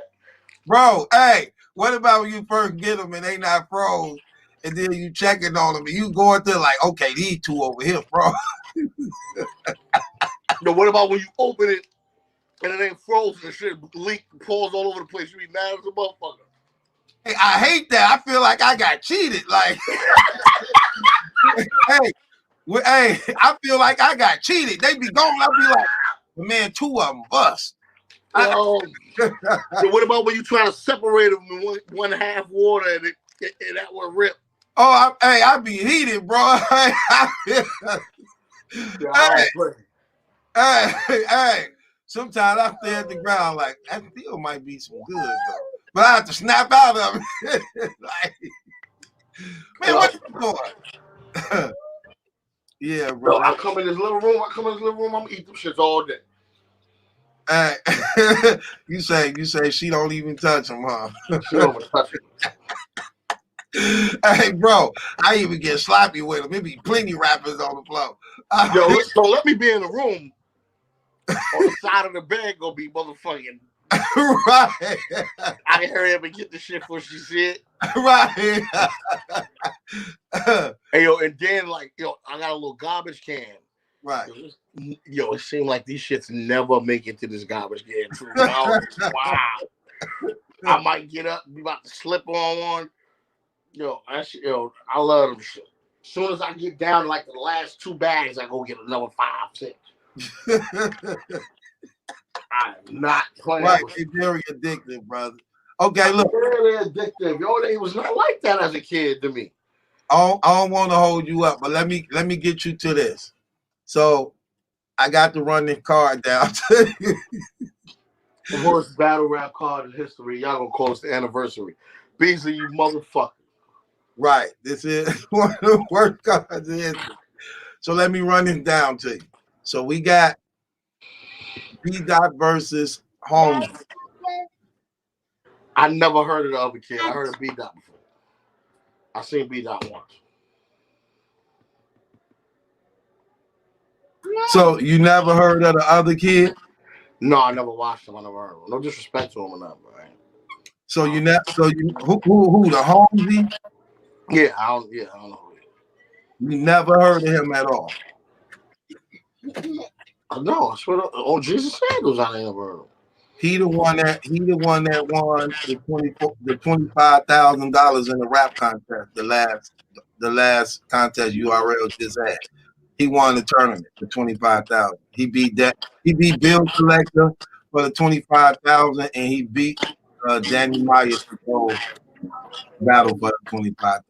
Bro, hey, what about when you first get them and they not froze, and then you checking on them and you going through like, okay, these 2 over here, bro. No, what about when you open it and it ain't frozen and shit leak, pours all over the place? You be mad as a motherfucker. Hey, I hate that. I feel like I got cheated. Like, hey, I feel like I got cheated. They be gone. I'll be like, man, 2 of them bust. So what about when you trying to separate them in one half water and that one rip? Oh, I be heated, bro. Hey. Sometimes I stay at the ground like that still might be some good though, but I have to snap out of it. Like, man, what you doing? Yeah, bro. No, I come in this little room. I'm gonna eat them shits all day. You say she don't even touch them, huh? She don't even touch them. Hey, bro, I even get sloppy with them. It be plenty rappers on the floor. Yo, so let me be in the room. On the side of the bed, gonna be motherfucking. Right. I can hurry up and get the shit before she see it. Right. Hey, yo, and then like, yo, I got a little garbage can. Right. Yo, it seemed like these shits never make it to this garbage can. Wow. I might get up, be about to slip on one. Yo, I love them shit. As soon as I get down to like the last 2 bags, I go get another 5, 6. I'm not playing. Right, it's very addictive, brother. Okay, look. Really addictive. Yo, it was not like that as a kid to me. I don't want to hold you up, but let me get you to this. So I got to run this card down to you. The worst battle rap card in history. Y'all gonna call us the anniversary. Beasley, you motherfucker. Right. This is one of the worst cards in history. So let me run this down to you. So we got B-Dot versus Holmes. I never heard of the other kid. I heard of B-Dot before. I seen B-Dot once. So you never heard of the other kid? No, I never watched him. I never heard of him. No disrespect to him or nothing, right? So you who the Holmesy? Yeah, I don't know who he is. You never heard of him at all. No, I swear to oh Jesus Sandals, I ain't never heard of him. He the one that won the $25,000 in the rap contest, the last contest URL just had. He won the tournament for $25,000. He beat Bill Selector for the $25,000, and he beat Danny Myers to go battle for the $25,000.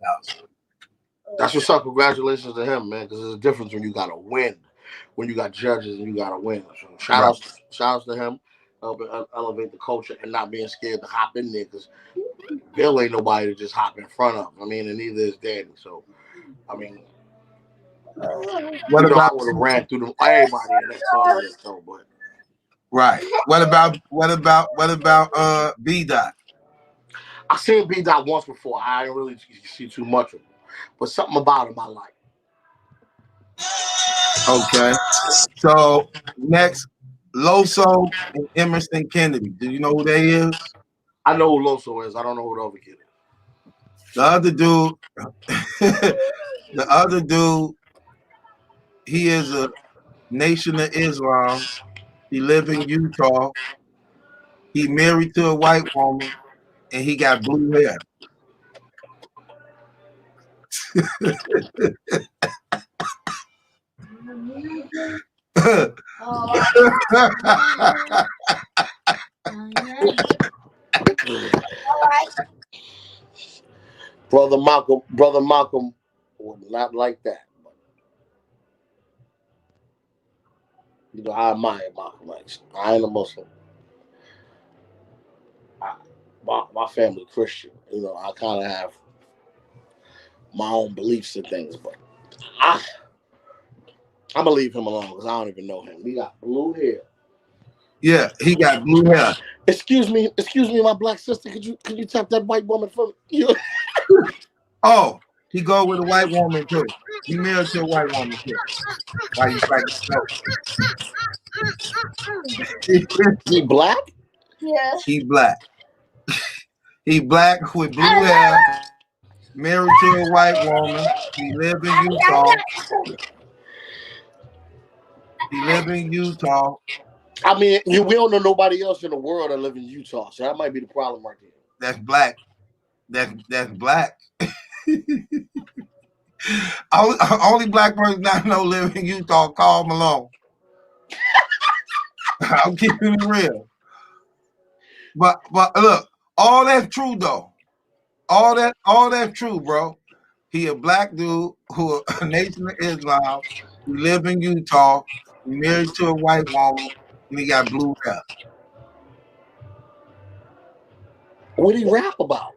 That's what's up. Congratulations to him, man. Because there's a difference when you gotta win, when you got judges and you gotta win. So shout outs to him, helping elevate the culture and not being scared to hop in there. Because Bill ain't nobody to just hop in front of. I mean, and neither is Danny. So, I mean, What about I would have ran through them everybody in that tournament, though. But right? What about B-Dot? I seen B-Dot once before. I didn't really see too much of him, but something about him I like. Okay. So next, Loso and Emerson Kennedy. Do you know who they is? I know who Loso is. I don't know who the other kid is. The other dude, he is a Nation of Islam. He live in Utah. He married to a white woman, and he got blue hair. Brother Malcolm would not like that. You know, I admire Malcolm X. I ain't a Muslim. My family Christian. You know, I kind of have my own beliefs and things, but I'm gonna leave him alone because I don't even know him. He got blue hair. Yeah, he got blue hair. Excuse me, my black sister. Could you tap that white woman for me? Oh, he go with a white woman too. He married to a white woman too. Why you like He black? Yeah. He black. He black with blue hair. Married to a white woman. He live in Utah. I mean, we don't know nobody else in the world that live in Utah, so that might be the problem right there. That's black. That's black. Only black person I know live in Utah, Carl Malone. I'm keeping it real. But look, all that's true though. All that's true, bro. He a black dude who a Nation of Islam. He live in Utah. He married to a white woman, and he got blue hair. What do he rap about?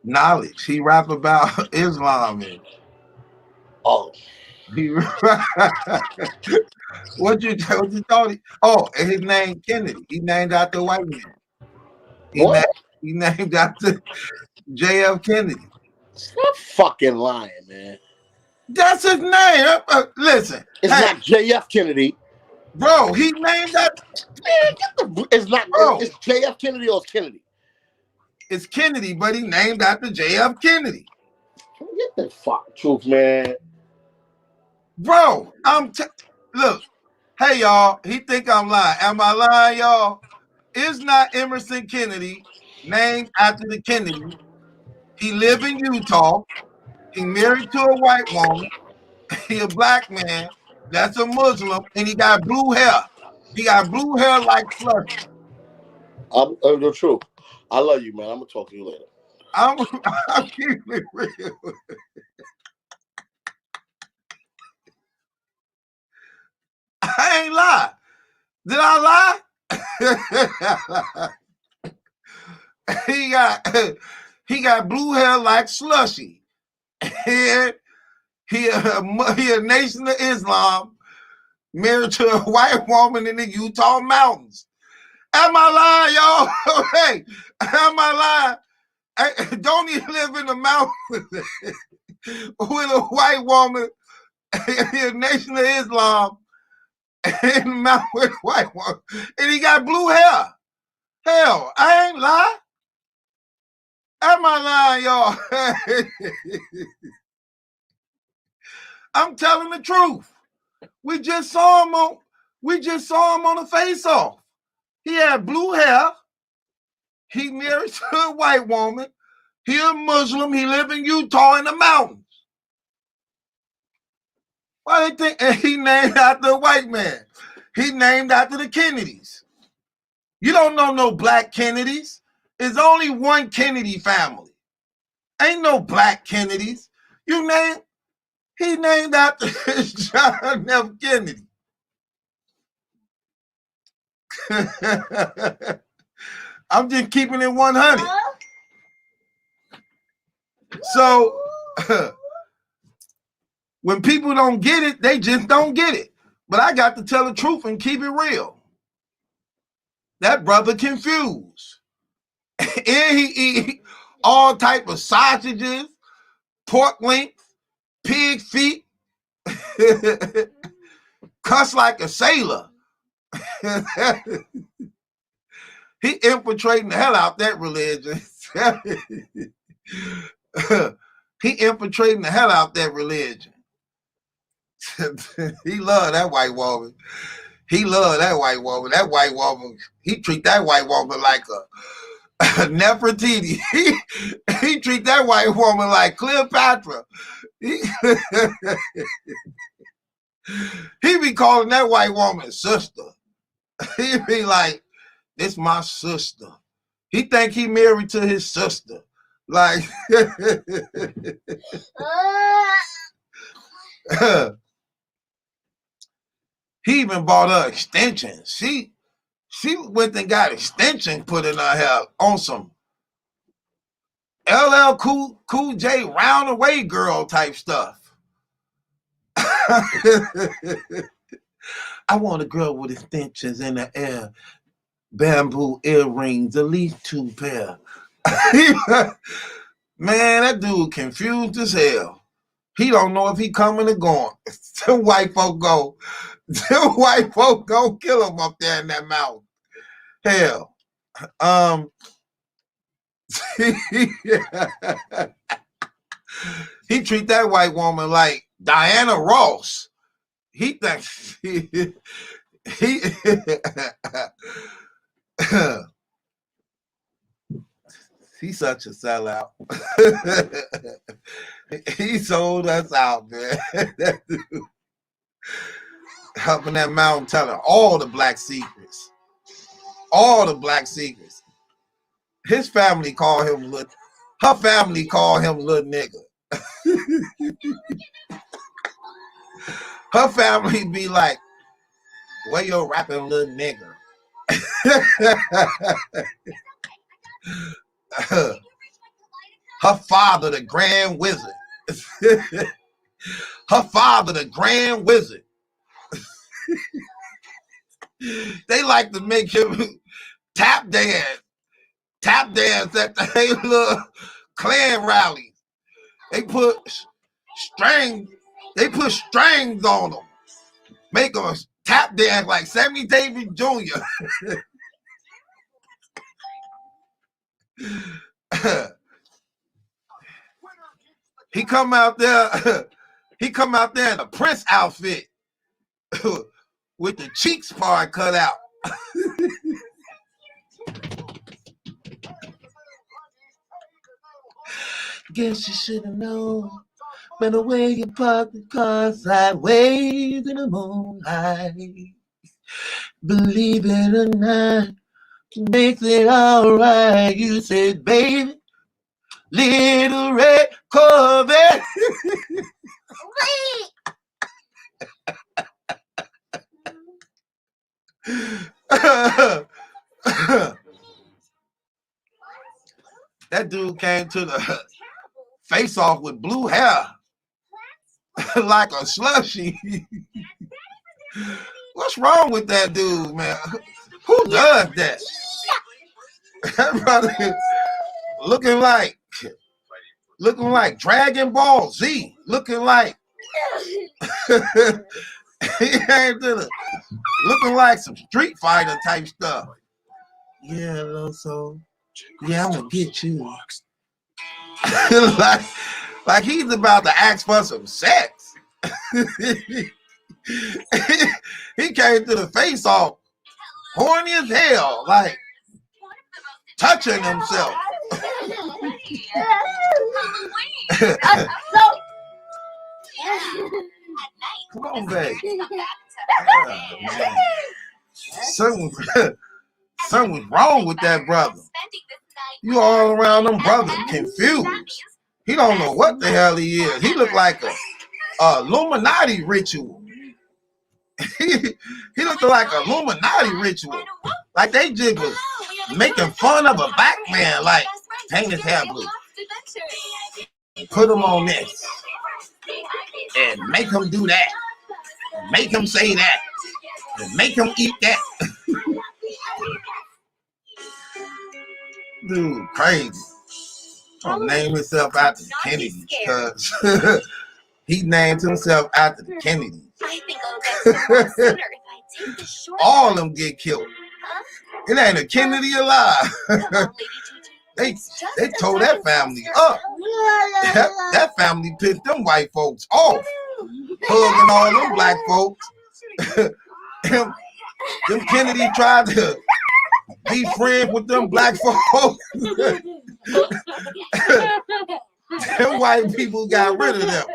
Knowledge. He rap about Islam. Oh. What you thought? Oh, and his name Kennedy. He named after a white man. He named after J.F. Kennedy. Stop fucking lying, man. That's his name. Listen, it's not J.F. Kennedy, bro. He named that. It's not. Bro. It's J.F. Kennedy or it's Kennedy. It's Kennedy, but he named after J.F. Kennedy. Get the fuck truth, man. Bro, look. Hey, y'all. He think I'm lying. Am I lying, y'all? It's not Emerson Kennedy, named after the Kennedy. He live in Utah. He married to a white woman. He a black man. That's a Muslim, and he got blue hair. He got blue hair like Slush. I'm the truth. I love you, man. I'm gonna talk to you later. I'm keeping it real. I ain't lie. Did I lie? he got blue hair like Slushy. He a Nation of Islam, married to a white woman in the Utah mountains. Am I lying, y'all? Hey, am I lying? Don't he live in the mountains with a white woman, a Nation of Islam, in the mountain with a white woman, and he got blue hair? Hell, I ain't lying. Am I lying, y'all? I'm telling the truth. We just saw him on the face-off. He had blue hair. He married to a white woman. He a Muslim. He live in Utah in the mountains. Why they think? And he named after a white man. He named after the Kennedys. You don't know no black Kennedys. There's only one Kennedy family. Ain't no black Kennedys. He named after John F. Kennedy. I'm just keeping it 100. So when people don't get it, they just don't get it. But I got to tell the truth and keep it real. That brother confused. And he eat all type of sausages, pork links, pig feet, cuss like a sailor. He infiltrating the hell out that religion. He infiltrating the hell out that religion. He love that white woman. He love that white woman. That white woman, he treat that white woman like a Nefertiti. He treat that white woman like Cleopatra. He be calling that white woman sister. He be like, this my sister. He think he married to his sister. Like he even bought her extensions. She went and got extension put in her hair on some LL Cool J round away girl type stuff. I want a girl with extensions in the air, bamboo earrings, at least 2 pair. Man, that dude confused as hell. He don't know if he coming or going. Them white folk go kill him up there in that mountain. Hell. He treat that white woman like Diana Ross. He thinks he's such a sellout. He sold us out, man. Up in that mountain telling all the black secrets. All the black secrets. His family call him little, her family call him little nigga. Her family be like, where your rapping little nigger? Her father, the Grand Wizard. Her father, the Grand Wizard. They like to make him tap dance at the little Klan rallies. They put strings on them. Make them tap dance like Sammy Davis Jr. He come out there in a Prince outfit with the cheeks part cut out. Guess you should have known by the way you parked the car sideways in the moonlight. Believe it or not, makes it all right. You said, baby, little red Corvette. That dude came to the face off with blue hair like a slushy. What's wrong with that dude, man? Who does that? That brother looking like Dragon Ball Z, looking like looking like some Street Fighter type stuff. Yeah, so yeah, I'm gonna get you. like he's about to ask for some sex. He came to the face off horny as hell, like touching himself. Come on, babe. Something was wrong with that brother. You all around them brothers confused. He don't know what the hell he is. He looked like a Illuminati ritual. He looked like a Illuminati ritual. Like they just was making fun of a black man, like paint his hair blue. Put him on this. And make him do that. Make him say that. And make him eat that. Dude, crazy. Don't name himself after the Kennedys because he named himself after the Kennedys. All of them get killed. It ain't a Kennedy alive. They tore that family up. That family pissed them white folks off, hugging all them black folks. Them Kennedy tried to be friends with them black folks. Them white people got rid of them.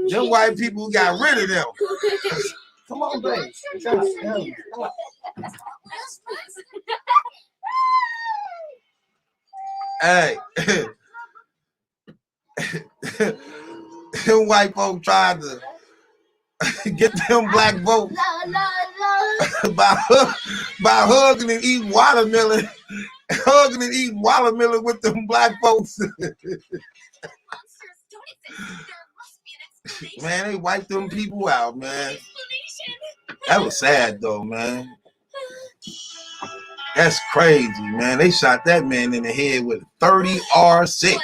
Them white people got rid of them. Come on, babe. Hey. Them white folks tried to get them black votes by hugging and eating watermelon. Hugging and eating watermelon with them black folks. Man, they wiped them people out, man. That was sad though, man. That's crazy, man. They shot that man in the head with a 30 R6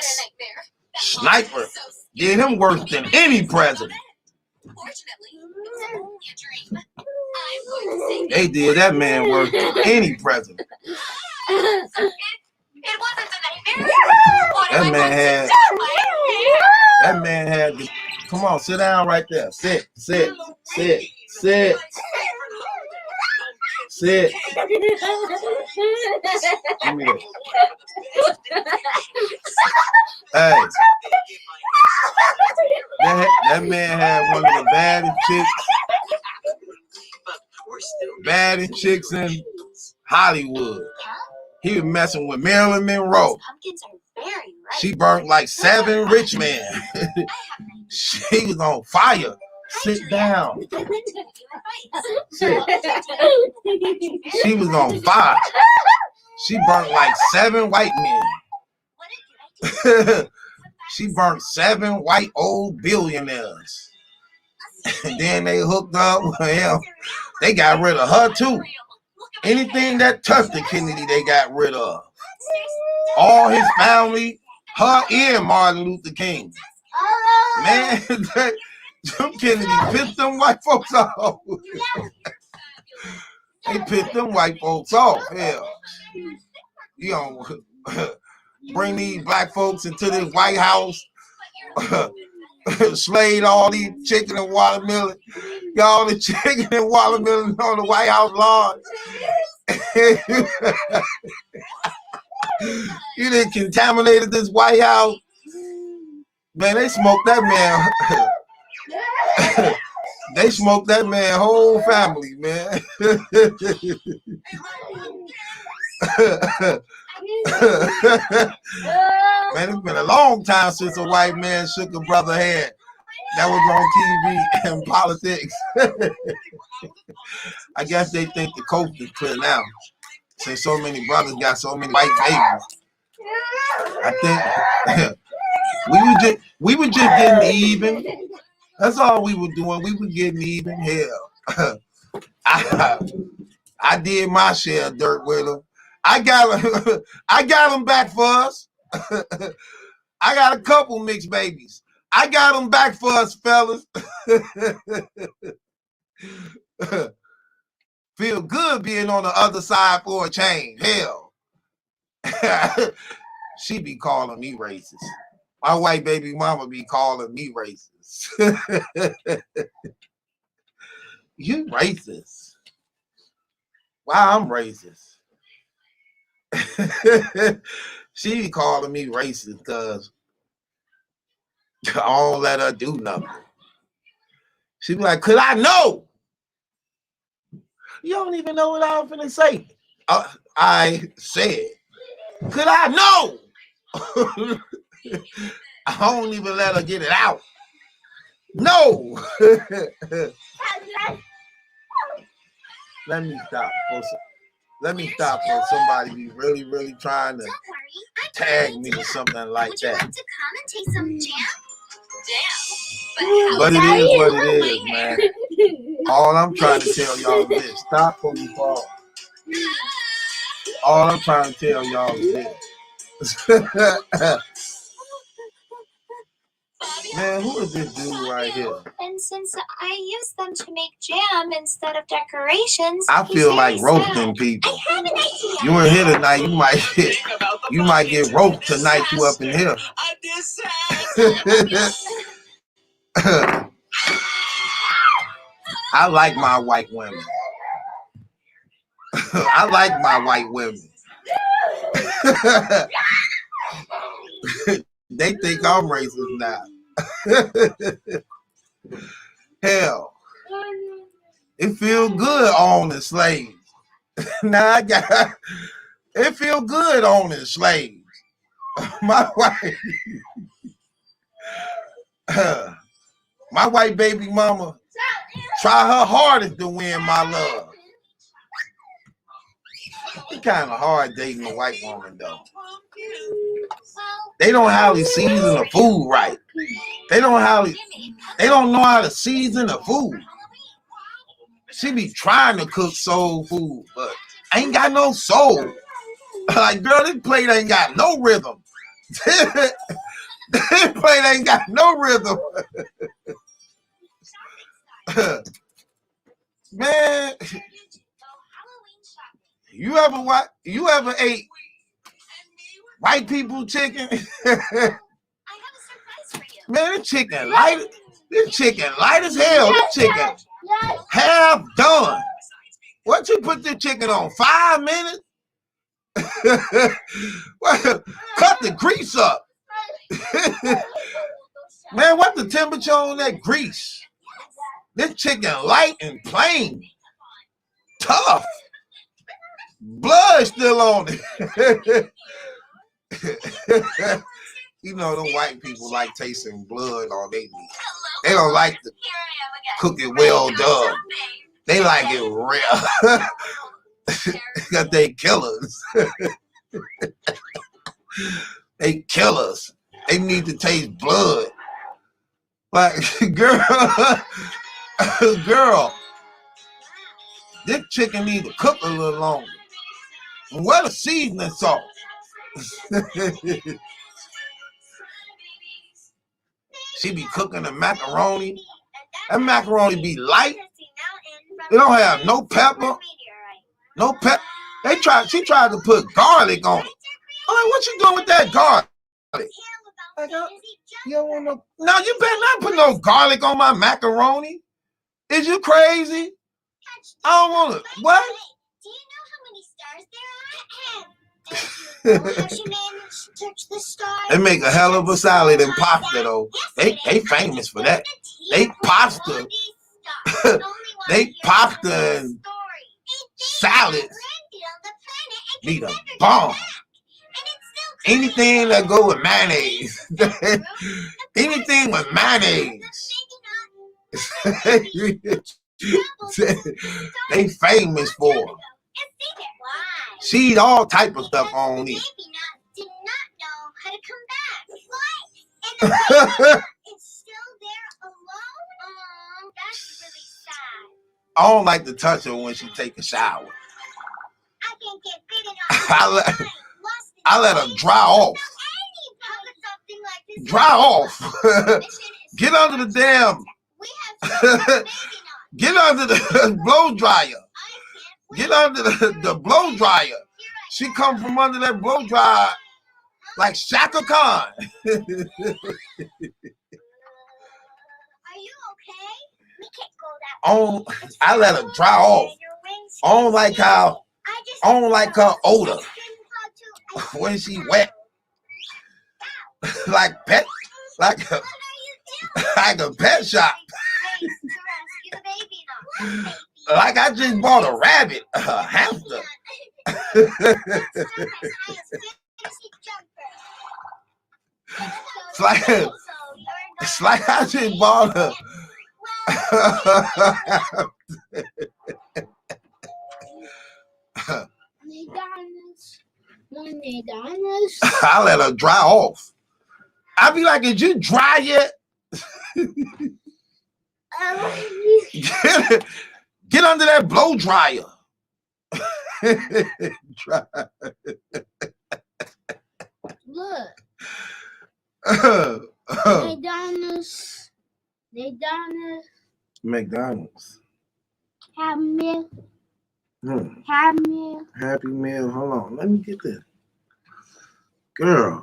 sniper. Did him worse than any president. They did that man worse than any president. That man had the, come on, sit down right there. Sit. Give me that. Hey, that man had one of the baddest chicks in Hollywood. He was messing with Marilyn Monroe. She burnt like 7 rich men. She was on fire. Sit down. Sit. She was on fire. She burnt like 7 white men. She burnt 7 white old billionaires. And then they hooked up with him. They got rid of her too. Anything that touched the Kennedy, they got rid of. All his family, her and Martin Luther King. Man, them Kennedy pissed them white folks off. They pissed them white folks off. Hell, you know, bring these black folks into this White House, slayed all these chicken and watermelon, got all the chicken and watermelon on the White House lawn. You done contaminated this White House. Man, they smoked that man. They smoked that man whole family, man. Man, it's been a long time since a white man shook a brother hand that was on TV and politics. I guess they think the coast is clear now, since so many brothers got so many white babies. I think we were just getting even. That's all we were doing. We were getting even. Hell, I did my share of dirt with them. I got them back for us. I got a couple mixed babies. I got them back for us, fellas. Feel good being on the other side for a change. Hell. She be calling me racist. My white baby mama be calling me racist. You racist. Why I'm racist? She be calling me racist because I don't let her do nothing. She be like, could I know? You don't even know what I was finna say. I said, could I know? I don't even let her get it out. No. Let me stop. Let me stop for somebody be really, really trying to tag me or something like that. Would you like to come and take some jam? But it is what it is, man. All I'm trying to tell y'all is this. Stop when you fall. All I'm trying to tell y'all is this. Man, who is this dude right here? And since I use them to make jam instead of decorations, I feel like roasting people. I have an idea. You in here tonight, you might get roasted tonight. You up in here. I like my white women. I like my white women. They think I'm racist now. Hell, it feel good owning slaves. Now it feel good owning slaves. My white baby mama try her hardest to win my love. It's kind of hard dating a white woman though. They don't hardly season the food right. They don't know how to season the food. She be trying to cook soul food, but ain't got no soul. Like, girl, this plate ain't got no rhythm. This plate ain't got no rhythm. Man, you ever ate white people chicken? Man, this chicken light as hell. This chicken half done. What you put this chicken on? 5 minutes? Well, cut the grease up. Man, what the temperature on that grease? This chicken light and plain. Tough. Blood still on it. You know, them white people like tasting blood on their meat. They don't like to cook it well done. They like it real. Because they killers. They killers. They need to taste blood. Like, girl, this chicken need to cook a little longer. And what a seasoning salt. She be cooking the macaroni. That macaroni be light. It don't have no pepper. No pepper. She tried to put garlic on it. I'm like, what you doing with that garlic? Like, you don't want no. No, you better not put no garlic on my macaroni. Is you crazy? I don't want it. What? Do you know how many stars there are? How she managed to touch the stars? They make a hell of a salad in pasta though. They famous for that. They pasta. they pasta and salads be the bomb. Anything that go with mayonnaise. Anything with mayonnaise. They famous for. She eat all type of stuff on it. Did not know how to come back. What? It's still there alone? That's really sad. I don't like to touch her when she take a shower. I can't get bitten I let her dry off. Dry off. Get under the damn. Get under the blow dryer. Get under the blow dryer. She come from under that blow dryer like Shaka Khan. Are you okay? We can't go that Oh, I let her dry off. I don't like how. I don't like her odor when she wet. like a pet shop. Like I just bought a rabbit, a hamster. It's like I just bought a. I let her dry off. I be like, did you dry yet? Get under that blow dryer. Look. McDonald's. Happy Meal. Happy Meal. Hold on. Let me get this. Girl.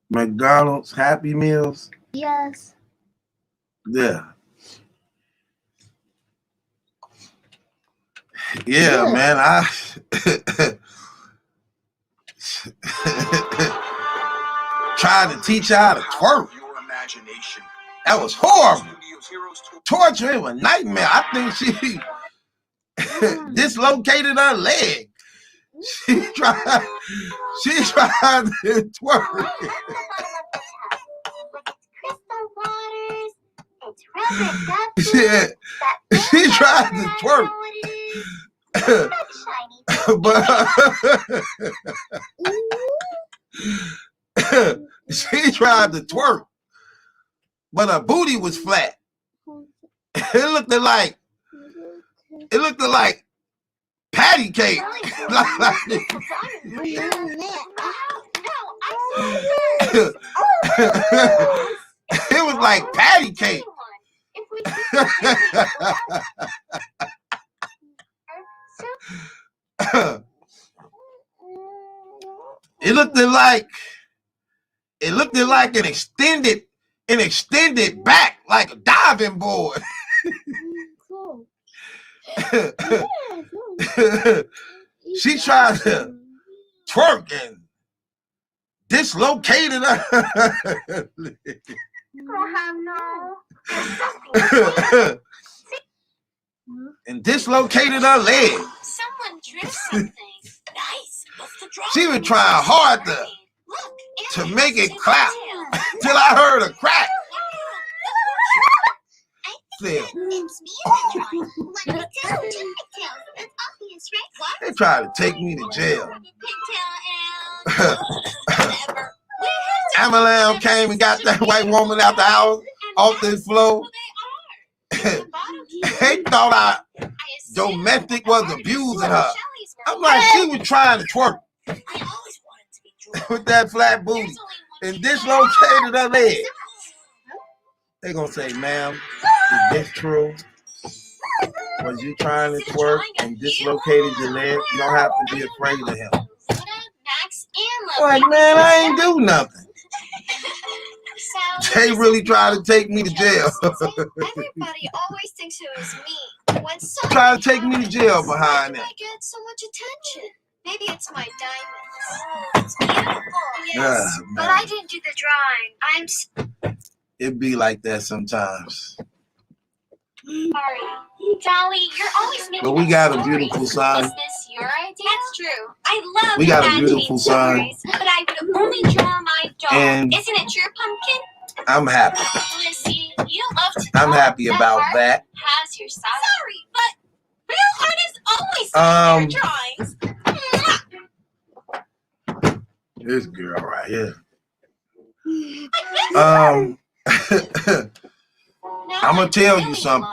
McDonald's Happy Meals. Yes. Yeah. Yeah, man. I tried to teach her how to twerk. That was horrible. Torture was a nightmare. I think she dislocated her leg. She tried to twerk. Yeah, she tried to twerk. But she tried to twerk. But her booty was flat. It looked like patty cake. It was like patty cake. It looked like an extended back, like a diving board. She tried to twerk and dislocated her. And dislocated her leg. Someone drew something. Nice. What's the drawing? She was trying hard to make it clap till I heard a crack. It's me drawing. Let me tell you. It's obvious, right? They tried to take me to jail. Amalam came and got that white woman out the house, off this floor. They thought domestic was abusing her. I'm like, she was trying to twerk with that flat booty and dislocated her leg. They gonna say, ma'am, is this true? Was you trying to twerk and dislocated your leg? You don't have to be afraid of him. Like, man, I ain't do nothing. They really tried to take me to jail. Everybody always thinks it was me. When Trying to take me to jail behind that. I get so much attention. Maybe it's my diamonds. It's beautiful. Yes, but man. I didn't do the drawing. It be like that sometimes. Sorry. Dolly, you're always making But we up got a stories. beautiful son. Is this your idea? That's true. I love We got a imagining beautiful son. stories, but I would only draw my dog. And isn't it true, Pumpkin? I'm happy. Lissy, you love to I'm draw. happy about Art that. has your side. Sorry, but real art is always their drawings. This girl right here. I'm gonna tell you something.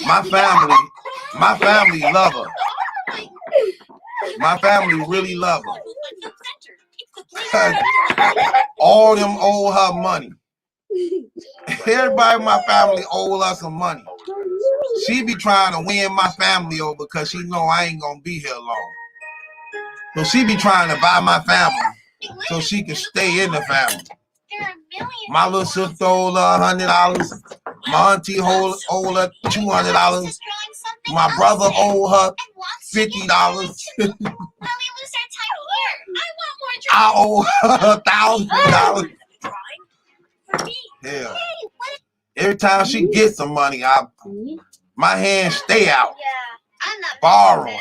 My family love her. My family really love her. All them owe her money. Everybody in my family owe her some money. She be trying to win my family over because she know I ain't gonna be here long. So she be trying to buy my family so she can stay in the family. My little sister owe her $100. My auntie owe her $200. My brother owe her $50. I owe her $1,000. Hell, every time she gets some money, my hands stay out, borrowing.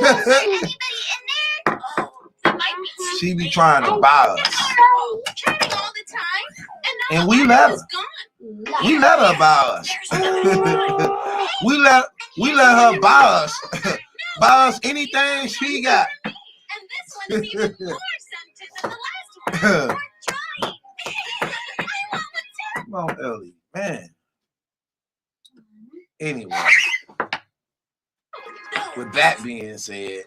Anybody in there? She be trying to buy us, Trying all the time. and we let her. We let her buy us. we let her buy us anything she got. And this one's even more scented than the last one. More drying. I want one too. Come on, Ellie, man. Anyway, with that being said,